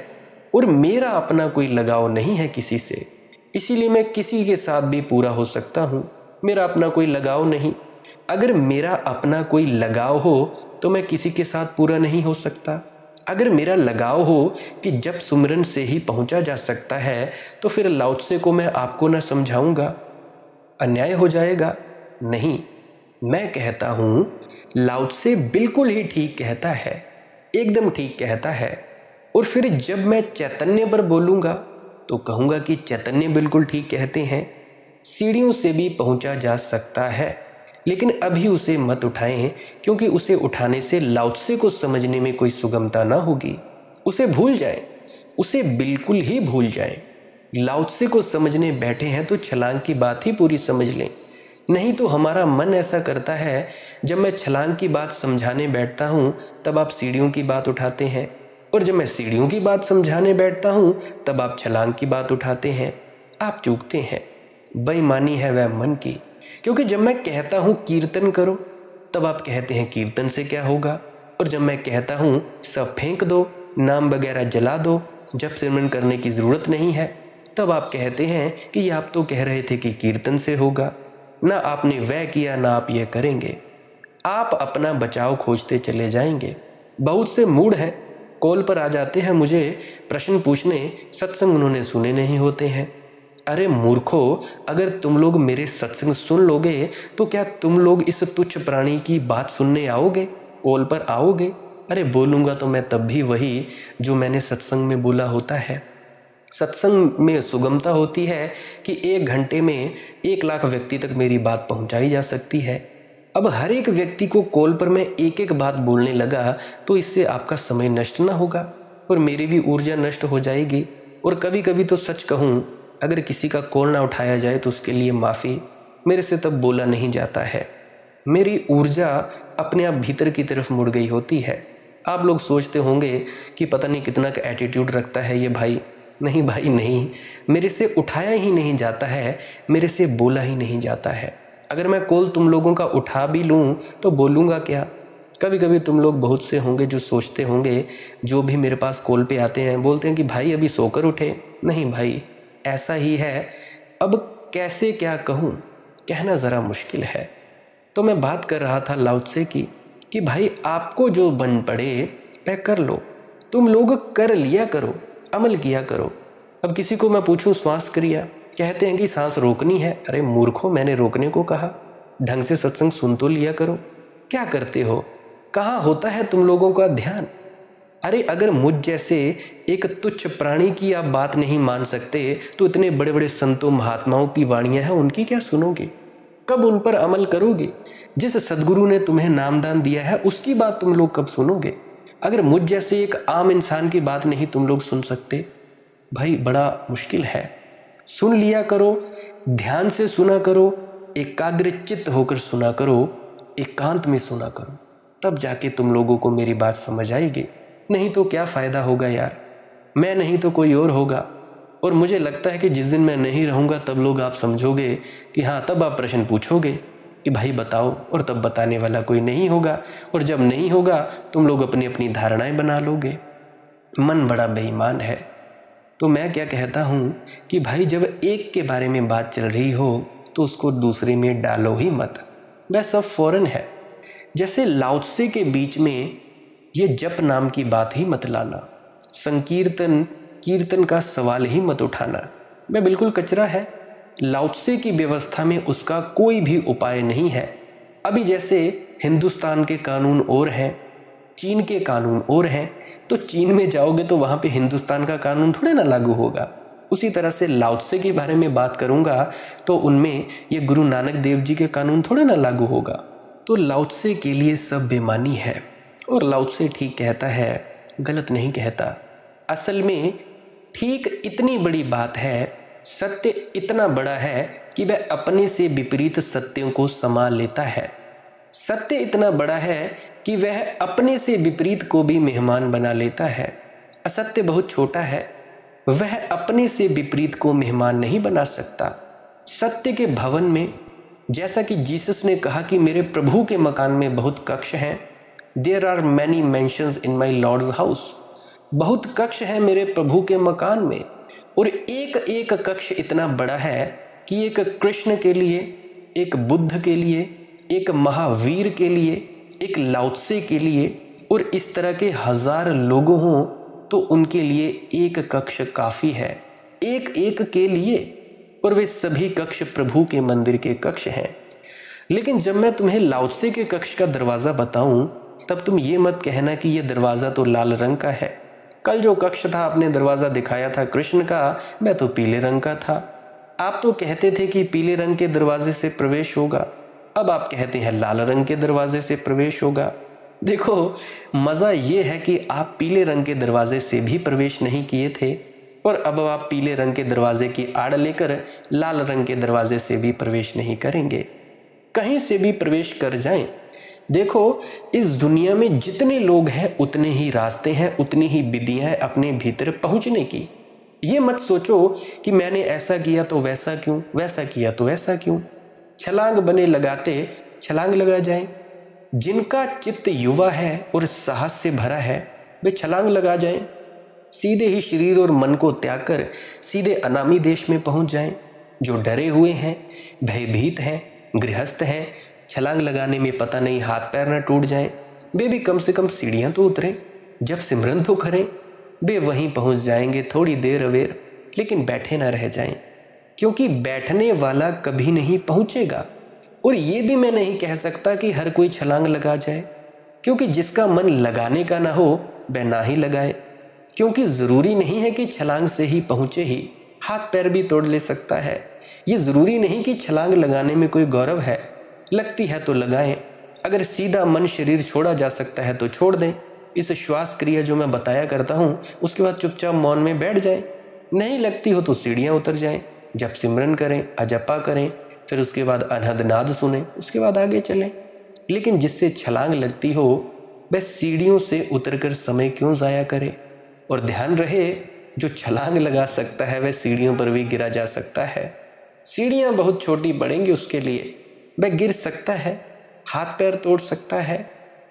A: और मेरा अपना कोई लगाव नहीं है किसी से, इसीलिए मैं किसी के साथ भी पूरा हो सकता हूँ। मेरा अपना कोई लगाव नहीं। अगर मेरा अपना कोई लगाव हो तो मैं किसी के साथ पूरा नहीं हो सकता। अगर मेरा लगाव हो कि जप सुमरन से ही पहुंचा जा सकता है तो फिर लाओ त्से को मैं आपको न समझाऊंगा, अन्याय हो जाएगा। नहीं, मैं कहता हूं लाओ त्से बिल्कुल ही ठीक कहता है, एकदम ठीक कहता है। और फिर जब मैं चैतन्य पर बोलूंगा तो कहूंगा कि चैतन्य बिल्कुल ठीक कहते हैं, सीढ़ियों से भी पहुंचा जा सकता है, लेकिन अभी उसे मत उठाएं, क्योंकि उसे उठाने से लाओ त्से को समझने में कोई सुगमता ना होगी। उसे भूल जाएं, उसे बिल्कुल ही भूल जाएं। लाओ त्से को समझने बैठे हैं तो छलांग की बात ही पूरी समझ लें। नहीं तो हमारा मन ऐसा करता है, जब मैं छलांग की बात समझाने बैठता हूँ तब आप सीढ़ियों की बात उठाते हैं, और जब मैं सीढ़ियों की बात समझाने बैठता हूँ तब आप छलांग की बात उठाते हैं। आप चूकते हैं। बेईमानी है वह मन की, क्योंकि जब मैं कहता हूँ कीर्तन करो तब आप कहते हैं कीर्तन से क्या होगा, और जब मैं कहता हूँ सब फेंक दो, नाम वगैरह जला दो, जप सिमरन करने की ज़रूरत नहीं है, तब आप कहते हैं कि आप तो कह रहे थे कि कीर्तन से होगा। ना आपने वह किया, ना आप ये करेंगे। आप अपना बचाव खोजते चले जाएंगे। बहुत से मूड हैं, कॉल पर आ जाते हैं मुझे प्रश्न पूछने, सत्संग उन्होंने सुने नहीं होते हैं। अरे मूर्खो, अगर तुम लोग मेरे सत्संग सुन लोगे तो क्या तुम लोग इस तुच्छ प्राणी की बात सुनने आओगे, कॉल पर आओगे? अरे बोलूँगा तो मैं तब भी वही जो मैंने सत्संग में बोला होता है। सत्संग में सुगमता होती है कि 1 घंटे में 1 लाख व्यक्ति तक मेरी बात पहुंचाई जा सकती है। अब हर एक व्यक्ति को कॉल पर मैं एक एक बात बोलने लगा तो इससे आपका समय नष्ट ना होगा और मेरी भी ऊर्जा नष्ट हो जाएगी। और कभी कभी तो सच कहूँ, अगर किसी का कॉल ना उठाया जाए तो उसके लिए माफ़ी, मेरे से तब बोला नहीं जाता है। मेरी ऊर्जा अपने आप भीतर की तरफ मुड़ गई होती है। आप लोग सोचते होंगे कि पता नहीं कितना का एटीट्यूड रखता है ये भाई। नहीं भाई नहीं, मेरे से उठाया ही नहीं जाता है, मेरे से बोला ही नहीं जाता है। अगर मैं कॉल तुम लोगों का उठा भी लूँ तो बोलूँगा क्या? कभी कभी तुम लोग बहुत से होंगे जो सोचते होंगे, जो भी मेरे पास कॉल पे आते हैं बोलते हैं कि भाई अभी सोकर उठे। नहीं भाई, ऐसा ही है। अब कैसे क्या कहूँ, कहना ज़रा मुश्किल है। तो मैं बात कर रहा था लाओ त्से की कि भाई आपको जो बन पड़े वह कर लो। तुम लोग कर लिया करो, अमल किया करो। अब किसी को मैं पूछूं श्वास क्रिया, कहते हैं कि सांस रोकनी है। अरे मूर्खों, मैंने रोकने को कहा? ढंग से सत्संग सुन तो लिया करो। क्या करते हो? कहाँ होता है तुम लोगों का ध्यान? अरे अगर मुझ जैसे एक तुच्छ प्राणी की आप बात नहीं मान सकते तो इतने बड़े बड़े संतों महात्माओं की वाणियां हैं, उनकी क्या सुनोगे? कब उन पर अमल करोगे? जिस सदगुरु ने तुम्हें नामदान दिया है उसकी बात तुम लोग कब सुनोगे? अगर मुझ जैसे एक आम इंसान की बात नहीं तुम लोग सुन सकते, भाई बड़ा मुश्किल है। सुन लिया करो, ध्यान से सुना करो, एकाग्रचित्त होकर सुना करो, एकांत में सुना करो, तब जाके तुम लोगों को मेरी बात समझ आएगी। नहीं तो क्या फ़ायदा होगा यार, मैं नहीं तो कोई और होगा। और मुझे लगता है कि जिस दिन मैं नहीं रहूँगा तब लोग आप समझोगे कि हाँ, तब आप प्रश्न पूछोगे कि भाई बताओ, और तब बताने वाला कोई नहीं होगा। और जब नहीं होगा तुम लोग अपनी अपनी धारणाएं बना लोगे। मन बड़ा बेईमान है। तो मैं क्या कहता हूँ कि भाई जब एक के बारे में बात चल रही हो तो उसको दूसरे में डालो ही मत। वह सब फौरन है। जैसे लाओत्से के बीच में ये जप नाम की बात ही मत लाना, संकीर्तन कीर्तन का सवाल ही मत उठाना। वह बिल्कुल कचरा है। लाओत्से की व्यवस्था में उसका कोई भी उपाय नहीं है। अभी जैसे हिंदुस्तान के कानून और हैं, चीन के कानून और हैं, तो चीन में जाओगे तो वहाँ पे हिंदुस्तान का कानून थोड़े ना लागू होगा। उसी तरह से लाओत्से के बारे में बात करूँगा तो उनमें ये गुरु नानक देव जी के कानून थोड़े ना लागू होगा। तो लाओत्से के लिए सब बेमानी है, और लाओत्से ठीक कहता है, गलत नहीं कहता। असल में ठीक इतनी बड़ी बात है, सत्य इतना बड़ा है कि वह अपने से विपरीत सत्यों को समा लेता है। सत्य इतना बड़ा है कि वह अपने से विपरीत को भी मेहमान बना लेता है। असत्य बहुत छोटा है, वह अपने से विपरीत को मेहमान नहीं बना सकता। सत्य के भवन में, जैसा कि जीसस ने कहा कि मेरे प्रभु के मकान में बहुत कक्ष हैं, there are many mansions in my lord's house, बहुत कक्ष है मेरे प्रभु के मकान में। और एक एक कक्ष इतना बड़ा है कि एक कृष्ण के लिए, एक बुद्ध के लिए, एक महावीर के लिए, एक लाओत्से के लिए, और इस तरह के 1000 लोग हों तो उनके लिए एक कक्ष काफ़ी है, एक एक के लिए। और वे सभी कक्ष प्रभु के मंदिर के कक्ष हैं। लेकिन जब मैं तुम्हें लाओत्से के कक्ष का दरवाज़ा बताऊं तब तुम ये मत कहना कि यह दरवाज़ा तो लाल रंग का है। कल जो कक्ष था आपने दरवाज़ा दिखाया था कृष्ण का, मैं तो पीले रंग का था। आप तो कहते थे कि पीले रंग के दरवाजे से प्रवेश होगा, अब आप कहते हैं लाल रंग के दरवाजे से प्रवेश होगा। देखो, मज़ा ये है कि आप पीले रंग के दरवाजे से भी प्रवेश नहीं किए थे, और अब आप पीले रंग के दरवाजे की आड़ लेकर लाल रंग के दरवाजे से भी प्रवेश नहीं करेंगे। कहीं से भी प्रवेश कर जाएं। देखो, इस दुनिया में जितने लोग हैं उतने ही रास्ते हैं, उतनी ही विधियां हैं अपने भीतर पहुंचने की। ये मत सोचो कि मैंने ऐसा किया तो वैसा क्यों, वैसा किया तो ऐसा क्यों। छलांग बने लगाते छलांग लगा जाएं। जिनका चित्त युवा है और साहस से भरा है वे छलांग लगा जाएं। सीधे ही शरीर और मन को त्याग कर सीधे अनामी देश में पहुंच जाएं। जो डरे हुए हैं, भयभीत हैं, गृहस्थ हैं, छलांग लगाने में पता नहीं हाथ पैर न टूट जाएं, वे भी कम से कम सीढ़ियां तो उतरें, जब सिमरन तो करें। वे वहीं पहुंच जाएंगे थोड़ी देर अवेर, लेकिन बैठे ना रह जाएं, क्योंकि बैठने वाला कभी नहीं पहुंचेगा। और ये भी मैं नहीं कह सकता कि हर कोई छलांग लगा जाए, क्योंकि जिसका मन लगाने का ना हो वह ना ही लगाए। क्योंकि ज़रूरी नहीं है कि छलांग से ही पहुंचे ही, हाथ पैर भी तोड़ ले सकता है। ये ज़रूरी नहीं कि छलांग लगाने में कोई गौरव है, लगती है तो लगाएं। अगर सीधा मन शरीर छोड़ा जा सकता है तो छोड़ दें। इस श्वास क्रिया जो मैं बताया करता हूँ उसके बाद चुपचाप मौन में बैठ जाएं। नहीं लगती हो तो सीढ़ियाँ उतर जाएं, जब सिमरन करें, अजपा करें, फिर उसके बाद अनहद नाद सुने, उसके बाद आगे चलें। लेकिन जिससे छलांग लगती हो वह सीढ़ियों से उतरकर समय क्यों ज़ाया करे। और ध्यान रहे, जो छलांग लगा सकता है वह सीढ़ियों पर भी गिरा जा सकता है। सीढ़ियाँ बहुत छोटी पड़ेंगी उसके लिए, वह गिर सकता है, हाथ पैर तोड़ सकता है।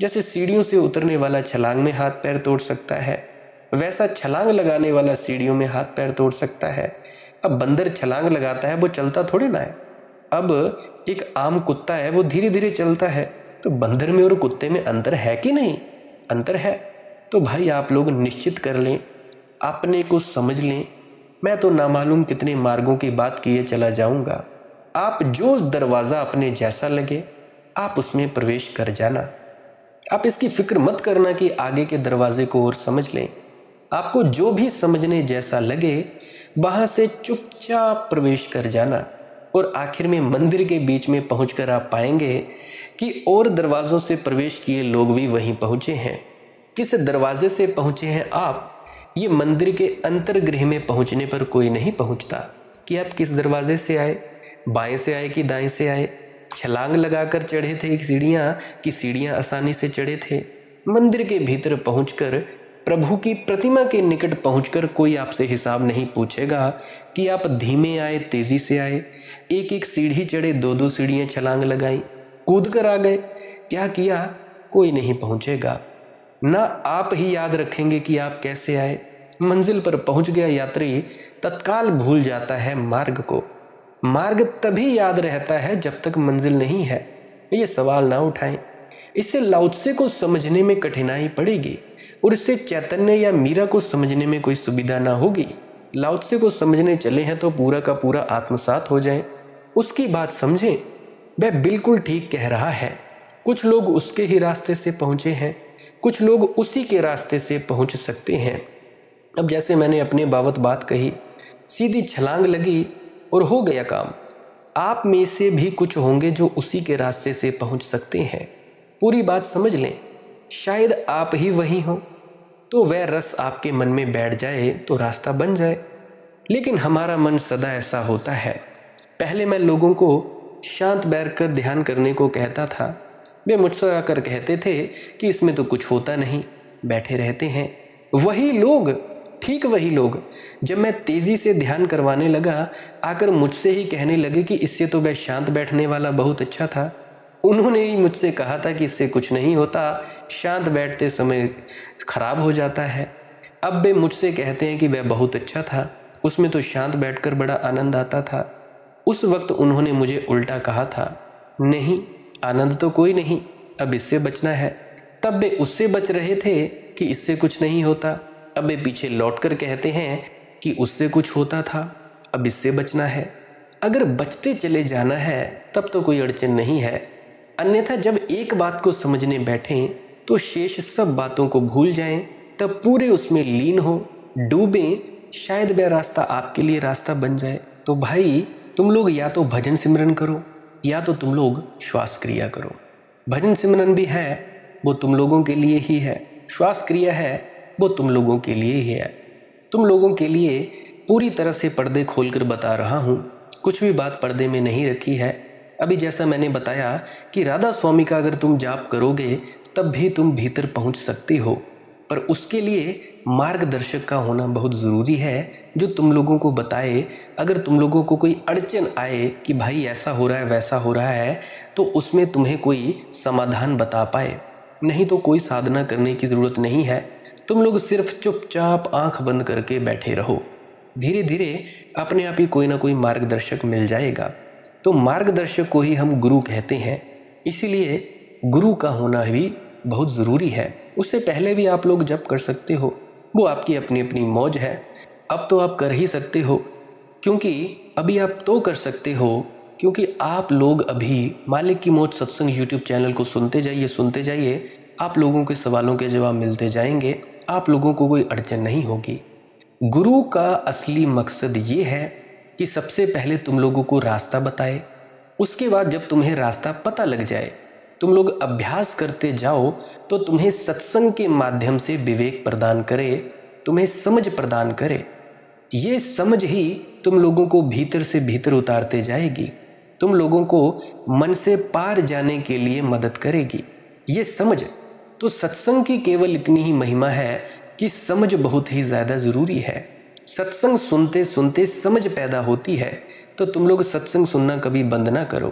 A: जैसे सीढ़ियों से उतरने वाला छलांग में हाथ पैर तोड़ सकता है, वैसा छलांग लगाने वाला सीढ़ियों में हाथ पैर तोड़ सकता है। अब बंदर छलांग लगाता है, वो चलता थोड़ी ना है। अब एक आम कुत्ता है, वो धीरे धीरे चलता है, तो बंदर में और कुत्ते में अंतर है कि नहीं? अंतर है। तो भाई आप लोग निश्चित कर लें, अपने को समझ लें। मैं तो नामालूम कितने मार्गों की बात किए चला जाऊंगा। आप जो दरवाज़ा अपने जैसा लगे आप उसमें प्रवेश कर जाना। आप इसकी फिक्र मत करना कि आगे के दरवाजे को और समझ लें। आपको जो भी समझने जैसा लगे वहां से चुपचाप प्रवेश कर जाना और आखिर में मंदिर के बीच में पहुंचकर आप पाएंगे कि और दरवाजों से प्रवेश किए लोग भी वहीं पहुंचे हैं। किस दरवाजे से पहुंचे हैं आप, ये मंदिर के अंतर्गृह में पहुंचने पर कोई नहीं पहुंचता कि आप किस दरवाजे से आए, बाएं से आए कि दाएं से आए, छलांग लगाकर चढ़े थे सीढ़ियां कि सीढ़ियां आसानी से चढ़े थे। मंदिर के भीतर पहुंचकर प्रभु की प्रतिमा के निकट पहुंचकर कोई आपसे हिसाब नहीं पूछेगा कि आप धीमे आए तेजी से आए, एक एक सीढ़ी चढ़े, दो दो सीढ़ियां छलांग लगाई, कूद कर आ गए, क्या किया, कोई नहीं पहुंचेगा। ना आप ही याद रखेंगे कि आप कैसे आए। मंजिल पर पहुंच गया यात्री तत्काल भूल जाता है मार्ग को। मार्ग तभी याद रहता है जब तक मंजिल नहीं है। ये सवाल ना उठाएं। इससे लाओत्से को समझने में कठिनाई पड़ेगी और इससे चैतन्य या मीरा को समझने में कोई सुविधा ना होगी। लाओत्से को समझने चले हैं तो पूरा का पूरा आत्मसात हो जाए, उसकी बात समझें। वह बिल्कुल ठीक कह रहा है। कुछ लोग उसके ही रास्ते से पहुंचे हैं, कुछ लोग उसी के रास्ते से पहुंच सकते हैं। अब जैसे मैंने अपने बाबत बात कही, सीधी छलांग लगी और हो गया काम। आप में से भी कुछ होंगे जो उसी के रास्ते से पहुंच सकते हैं। पूरी बात समझ लें। शायद आप ही वही हो, तो वह रस आपके मन में बैठ जाए तो रास्ता बन जाए। लेकिन हमारा मन सदा ऐसा होता है। पहले मैं लोगों को शांत बैठकर ध्यान करने को कहता था। वे मुझसे आकर कहते थे कि इसमें तो कुछ होता नहीं, बैठे रहते हैं। वही लोग, ठीक वही लोग, जब मैं तेजी से ध्यान करवाने लगा आकर मुझसे ही कहने लगे कि इससे तो वह शांत बैठने वाला बहुत अच्छा था। उन्होंने ही मुझसे कहा था कि इससे कुछ नहीं होता, शांत बैठते समय खराब हो जाता है। अब वे मुझसे कहते हैं कि वह बहुत अच्छा था, उसमें तो शांत बैठकर बड़ा आनंद आता था। उस वक्त उन्होंने मुझे उल्टा कहा था, नहीं आनंद तो कोई नहीं, अब इससे बचना है। तब वे उससे बच रहे थे कि इससे कुछ नहीं होता। अब वे पीछे लौटकर कहते हैं कि उससे कुछ होता था, अब इससे बचना है। अगर बचते चले जाना है तब तो कोई अड़चन नहीं है, अन्यथा जब एक बात को समझने बैठें तो शेष सब बातों को भूल जाएं, तब पूरे उसमें लीन हो, डूबें, शायद वह रास्ता आपके लिए रास्ता बन जाए। तो भाई तुम लोग या तो भजन सिमरन करो या तो तुम लोग श्वास क्रिया करो। भजन सिमरन भी है वो तुम लोगों के लिए ही है, श्वास क्रिया है वो तुम लोगों के लिए ही है। तुम लोगों के लिए पूरी तरह से पर्दे खोलकर बता रहा हूँ, कुछ भी बात पर्दे में नहीं रखी है। अभी जैसा मैंने बताया कि राधा स्वामी का अगर तुम जाप करोगे तब भी तुम भीतर पहुँच सकते हो, पर उसके लिए मार्गदर्शक का होना बहुत ज़रूरी है जो तुम लोगों को बताए। अगर तुम लोगों को कोई अड़चन आए कि भाई ऐसा हो रहा है वैसा हो रहा है, तो उसमें तुम्हें कोई समाधान बता पाए। नहीं तो कोई साधना करने की ज़रूरत नहीं है, तुम लोग सिर्फ चुपचाप आंख बंद करके बैठे रहो। धीरे धीरे अपने आप ही कोई ना कोई मार्गदर्शक मिल जाएगा। तो मार्गदर्शक को ही हम गुरु कहते हैं, इसीलिए गुरु का होना भी बहुत ज़रूरी है। उससे पहले भी आप लोग जप कर सकते हो, वो आपकी अपनी अपनी मौज है। अब तो आप कर ही सकते हो, क्योंकि अभी आप तो कर सकते हो क्योंकि आप लोग अभी मालिक की मौज सत्संग यूट्यूब चैनल को सुनते जाइए। आप लोगों के सवालों के जवाब मिलते जाएंगे, आप लोगों को कोई अड़चन नहीं होगी। गुरु का असली मकसद ये है कि सबसे पहले तुम लोगों को रास्ता बताए, उसके बाद जब तुम्हें रास्ता पता लग जाए, तुम लोग अभ्यास करते जाओ तो तुम्हें सत्संग के माध्यम से विवेक प्रदान करे, तुम्हें समझ प्रदान करे। ये समझ ही तुम लोगों को भीतर से भीतर उतारते जाएगी, तुम लोगों को मन से पार जाने के लिए मदद करेगी। ये समझ तो सत्संग की केवल इतनी ही महिमा है कि समझ बहुत ही ज़्यादा ज़रूरी है। सत्संग सुनते सुनते समझ पैदा होती है, तो तुम लोग सत्संग सुनना कभी बंद ना करो।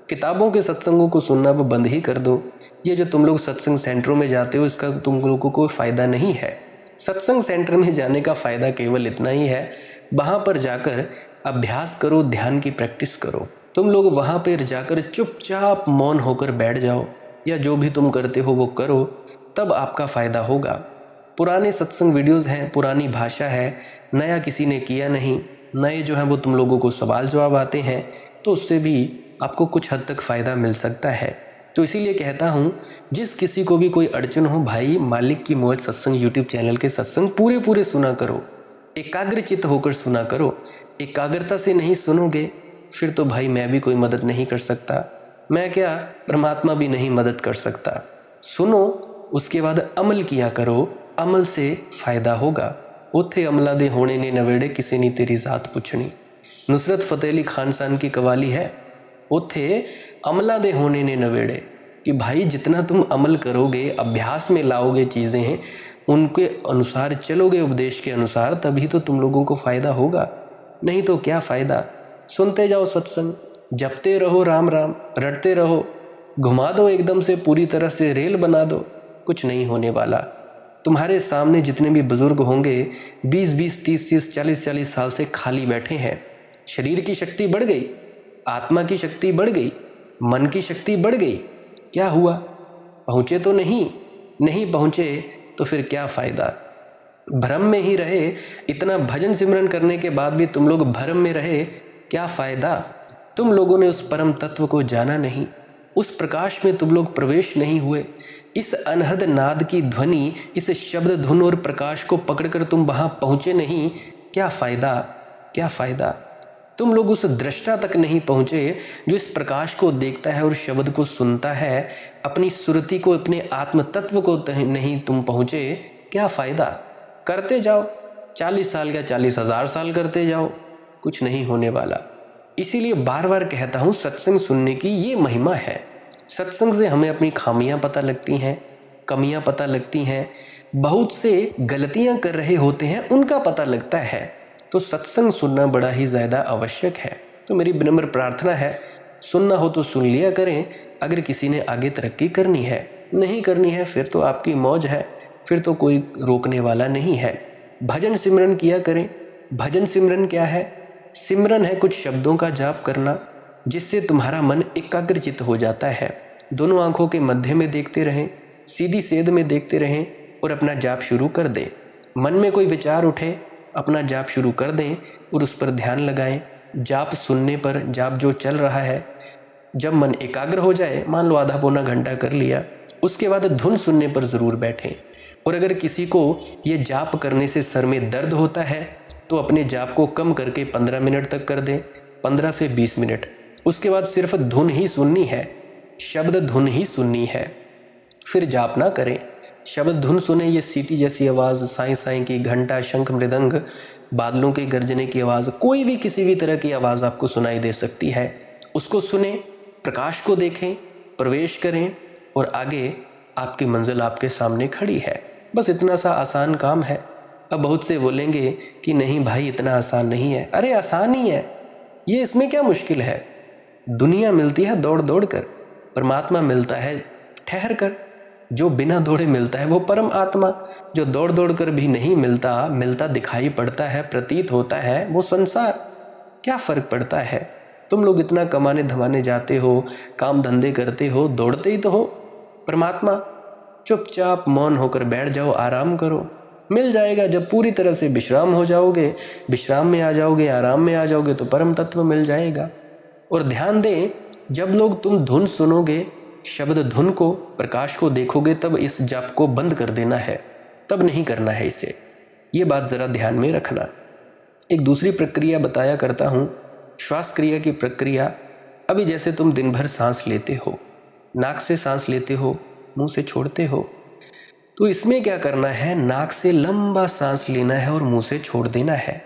A: किताबों के सत्संगों को सुनना वो बंद ही कर दो। ये जो तुम लोग सत्संग सेंटरों में जाते हो इसका तुम लोगों को कोई फ़ायदा नहीं है। सत्संग सेंटर में जाने का फ़ायदा केवल इतना ही है, वहाँ पर जाकर अभ्यास करो, ध्यान की प्रैक्टिस करो। तुम लोग वहाँ पर जाकर चुपचाप मौन होकर बैठ जाओ या जो भी तुम करते हो वो करो, तब आपका फ़ायदा होगा। पुराने सत्संग वीडियोज़ हैं, पुरानी भाषा है, नया किसी ने किया नहीं। नए जो हैं वो तुम लोगों को सवाल जवाब आते हैं, तो उससे भी आपको कुछ हद तक फ़ायदा मिल सकता है। तो इसीलिए कहता हूँ, जिस किसी को भी कोई अड़चन हो भाई, मालिक की मौज सत्संग यूट्यूब चैनल के सत्संग पूरे पूरे सुना करो, एकाग्रचित्त होकर सुना करो। एकाग्रता से नहीं सुनोगे फिर तो भाई मैं भी कोई मदद नहीं कर सकता, मैं क्या परमात्मा भी नहीं मदद कर सकता। सुनो, उसके बाद अमल किया करो, अमल से फायदा होगा। उथे अमला दे होने ने नवेड़े, किसी ने तेरी जात पुछनी। नुसरत फतेह अली खान साहब की कवाली है, उथे अमला दे होने ने नवेड़े, कि भाई जितना तुम अमल करोगे, अभ्यास में लाओगे चीज़ें, उनके अनुसार चलोगे, उपदेश के अनुसार, तभी तो तुम लोगों को फ़ायदा होगा। नहीं तो क्या फ़ायदा। सुनते जाओ सत्संग, जपते रहो राम राम, रटते रहो, घुमा दो एकदम से, पूरी तरह से रेल बना दो, कुछ नहीं होने वाला। तुम्हारे सामने जितने भी बुजुर्ग होंगे 20-20, 30-30, 40-40 साल से खाली बैठे हैं। शरीर की शक्ति बढ़ गई, आत्मा की शक्ति बढ़ गई, मन की शक्ति बढ़ गई, क्या हुआ? पहुँचे तो नहीं पहुँचे तो फिर क्या फ़ायदा। भ्रम में ही रहे, इतना भजन सिमरन करने के बाद भी तुम लोग भ्रम में रहे, क्या फ़ायदा। तुम लोगों ने उस परम तत्व को जाना नहीं, उस प्रकाश में तुम लोग प्रवेश नहीं हुए। इस अनहद नाद की ध्वनि, इस शब्द धुन और प्रकाश को पकड़कर तुम वहाँ पहुँचे नहीं, क्या फ़ायदा। तुम लोग उस दृष्टा तक नहीं पहुँचे जो इस प्रकाश को देखता है और शब्द को सुनता है। अपनी सुरति को, अपने आत्म तत्व को नहीं तुम पहुँचे, क्या फ़ायदा। करते जाओ, 40 साल या 40,000 साल करते जाओ, कुछ नहीं होने वाला। इसीलिए बार बार कहता हूँ, सत्संग सुनने की ये महिमा है। सत्संग से हमें अपनी खामियां पता लगती हैं, कमियां पता लगती हैं, बहुत से गलतियां कर रहे होते हैं उनका पता लगता है। तो सत्संग सुनना बड़ा ही ज़्यादा आवश्यक है। तो मेरी विनम्र प्रार्थना है, सुनना हो तो सुन लिया करें। अगर किसी ने आगे तरक्की करनी है, नहीं करनी है, फिर तो आपकी मौज है, फिर तो कोई रोकने वाला नहीं है। भजन सिमरन किया करें। भजन सिमरन क्या है? सिमरन है कुछ शब्दों का जाप करना, जिससे तुम्हारा मन एकाग्रचित्त हो जाता है। दोनों आंखों के मध्य में देखते रहें, सीधी सेध में देखते रहें और अपना जाप शुरू कर दें। मन में कोई विचार उठे, अपना जाप शुरू कर दें और उस पर ध्यान लगाएं। जाप सुनने पर, जाप जो चल रहा है, जब मन एकाग्र हो जाए, मान लो आधा पौना घंटा कर लिया, उसके बाद धुन सुनने पर ज़रूर बैठें। और अगर किसी को ये जाप करने से सर में दर्द होता है तो अपने जाप को कम करके 15 मिनट तक कर दें, 15 से 20 मिनट। उसके बाद सिर्फ धुन ही सुननी है, शब्द धुन ही सुननी है, फिर जाप ना करें। शब्द धुन सुने, ये सीटी जैसी आवाज़, साईं साईं की, घंटा, शंख, मृदंग, बादलों के गरजने की आवाज़, कोई भी किसी भी तरह की आवाज़ आपको सुनाई दे सकती है। उसको सुने, प्रकाश को देखें, प्रवेश करें और आगे आपकी मंजिल आपके सामने खड़ी है। बस इतना सा आसान काम है। अब बहुत से बोलेंगे कि नहीं भाई इतना आसान नहीं है। अरे आसान ही है ये, इसमें क्या मुश्किल है। दुनिया मिलती है दौड़ दौड़ कर, परमात्मा मिलता है ठहर कर। जो बिना दौड़े मिलता है वो परम आत्मा, जो दौड़ दौड़ कर भी नहीं मिलता दिखाई पड़ता है, प्रतीत होता है, वो संसार। क्या फ़र्क पड़ता है। तुम लोग इतना कमाने धमाने जाते हो, काम धंधे करते हो, दौड़ते ही तो हो। परमात्मा चुपचाप मौन होकर बैठ जाओ, आराम करो, मिल जाएगा। जब पूरी तरह से विश्राम हो जाओगे, विश्राम में आ जाओगे, आराम में आ जाओगे तो परम तत्व मिल जाएगा। और ध्यान दें, जब लोग तुम धुन सुनोगे, शब्द धुन को, प्रकाश को देखोगे, तब इस जाप को बंद कर देना है, तब नहीं करना है इसे। ये बात ज़रा ध्यान में रखना। एक दूसरी प्रक्रिया बताया करता हूँ, श्वास क्रिया की प्रक्रिया। अभी जैसे तुम दिन भर सांस लेते हो, नाक से सांस लेते हो, मुंह से छोड़ते हो, तो इसमें क्या करना है, नाक से लंबा सांस लेना है और मुंह से छोड़ देना है।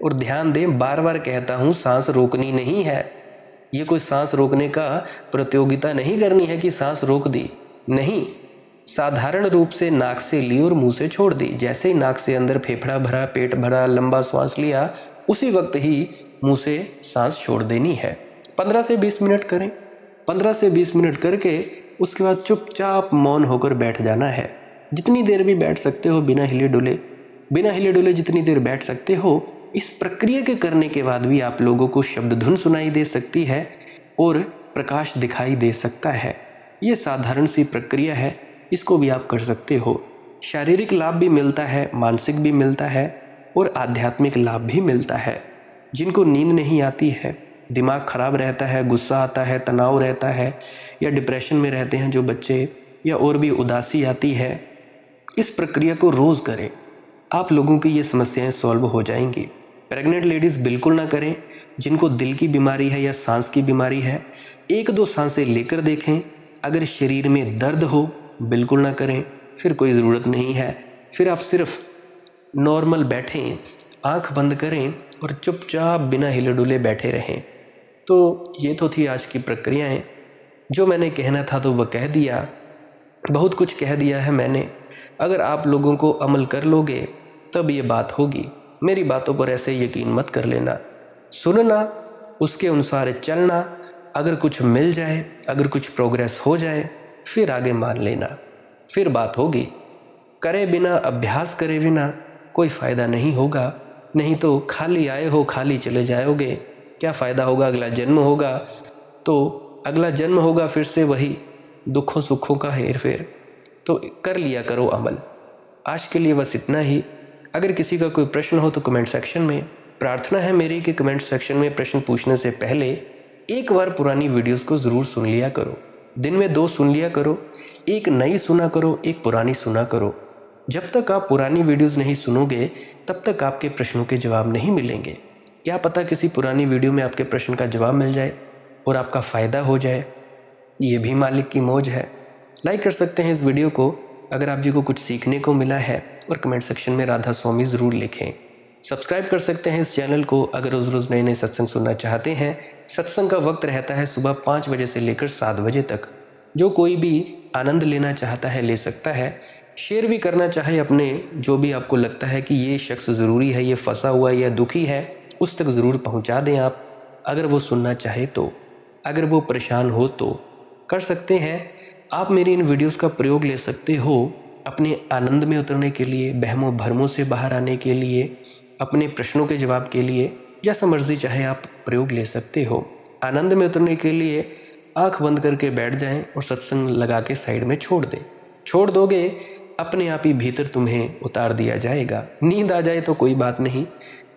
A: और ध्यान दें, बार बार कहता हूँ, सांस रोकनी नहीं है। ये कोई सांस रोकने का प्रतियोगिता नहीं करनी है कि सांस रोक दी, नहीं। साधारण रूप से नाक से ली और मुंह से छोड़ दी। जैसे ही नाक से अंदर फेफड़ा भरा, पेट भरा, लंबा सांस लिया, उसी वक्त ही मुंह से सांस छोड़ देनी है। 15 से 20 मिनट करें। 15 से 20 मिनट करके उसके बाद चुपचाप मौन होकर बैठ जाना है। जितनी देर भी बैठ सकते हो, बिना हिले डुले जितनी देर बैठ सकते हो। इस प्रक्रिया के करने के बाद भी आप लोगों को शब्द धुन सुनाई दे सकती है और प्रकाश दिखाई दे सकता है। ये साधारण सी प्रक्रिया है, इसको भी आप कर सकते हो। शारीरिक लाभ भी मिलता है, मानसिक भी मिलता है और आध्यात्मिक लाभ भी मिलता है। जिनको नींद नहीं आती है, दिमाग ख़राब रहता है, गुस्सा आता है, तनाव रहता है, या डिप्रेशन में रहते हैं जो बच्चे, या और भी उदासी आती है, इस प्रक्रिया को रोज़ करें। आप लोगों की ये समस्याएं सॉल्व हो जाएंगी। प्रेग्नेंट लेडीज़ बिल्कुल ना करें। जिनको दिल की बीमारी है या सांस की बीमारी है, 1-2 सांसें लेकर देखें। अगर शरीर में दर्द हो बिल्कुल ना करें, फिर कोई ज़रूरत नहीं है। फिर आप सिर्फ नॉर्मल बैठें, आंख बंद करें और चुपचाप बिना हिले डुले बैठे रहें। तो ये तो थी आज की प्रक्रियाएं। जो मैंने कहना था तो वह कह दिया, बहुत कुछ कह दिया है मैंने। अगर आप लोगों को अमल कर लोगे तब ये बात होगी। मेरी बातों पर ऐसे यकीन मत कर लेना, सुनना, उसके अनुसार चलना। अगर कुछ मिल जाए, अगर कुछ प्रोग्रेस हो जाए, फिर आगे मान लेना, फिर बात होगी। करे बिना, अभ्यास करे बिना कोई फ़ायदा नहीं होगा। नहीं तो खाली आए हो खाली चले जाओगे। क्या फ़ायदा होगा? अगला जन्म होगा तो अगला जन्म होगा फिर से वही दुखों सुखों का हेर फेर। तो कर लिया करो अमल। आज के लिए बस इतना ही। अगर किसी का कोई प्रश्न हो तो कमेंट सेक्शन में, प्रार्थना है मेरी कि कमेंट सेक्शन में प्रश्न पूछने से पहले एक बार पुरानी वीडियोस को ज़रूर सुन लिया करो। दिन में 2 सुन लिया करो, एक नई सुना करो, एक पुरानी सुना करो। जब तक आप पुरानी वीडियोस नहीं सुनोगे तब तक आपके प्रश्नों के जवाब नहीं मिलेंगे। क्या पता किसी पुरानी वीडियो में आपके प्रश्न का जवाब मिल जाए और आपका फ़ायदा हो जाए। ये भी मालिक की मौज है। लाइक कर सकते हैं इस वीडियो को अगर आप जी को कुछ सीखने को मिला है, और कमेंट सेक्शन में राधा स्वामी ज़रूर लिखें। सब्सक्राइब कर सकते हैं इस चैनल को अगर रोज़ रोज़ नए नए सत्संग सुनना चाहते हैं। सत्संग का वक्त रहता है सुबह 5 बजे से लेकर 7 बजे तक। जो कोई भी आनंद लेना चाहता है ले सकता है। शेयर भी करना चाहे अपने, जो भी आपको लगता है कि ये शख्स ज़रूरी है, ये फंसा हुआ है या दुखी है, उस तक ज़रूर पहुंचा दें आप। अगर वो सुनना चाहे तो, अगर वो परेशान हो तो कर सकते हैं। आप मेरी इन वीडियोस का प्रयोग ले सकते हो अपने आनंद में उतरने के लिए, बहमों भरमों से बाहर आने के लिए, अपने प्रश्नों के जवाब के लिए। जैसा मर्जी चाहे आप प्रयोग ले सकते हो। आनंद में उतरने के लिए आंख बंद करके बैठ जाएं और सत्संग लगा के साइड में छोड़ दें। छोड़ दोगे अपने आप ही भीतर तुम्हें उतार दिया जाएगा। नींद आ जाए तो कोई बात नहीं,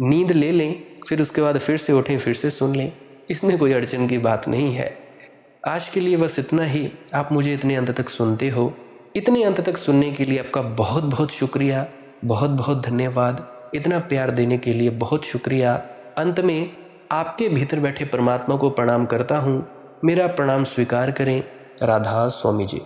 A: नींद ले लें, फिर उसके बाद फिर से उठें, फिर से सुन लें। इसमें कोई अड़चन की बात नहीं है। आज के लिए बस इतना ही। आप मुझे इतने अंत तक सुनते हो, इतने अंत तक सुनने के लिए आपका बहुत बहुत शुक्रिया, बहुत बहुत धन्यवाद। इतना प्यार देने के लिए बहुत शुक्रिया। अंत में आपके भीतर बैठे परमात्मा को प्रणाम करता हूँ। मेरा प्रणाम स्वीकार करें। राधा स्वामी जी।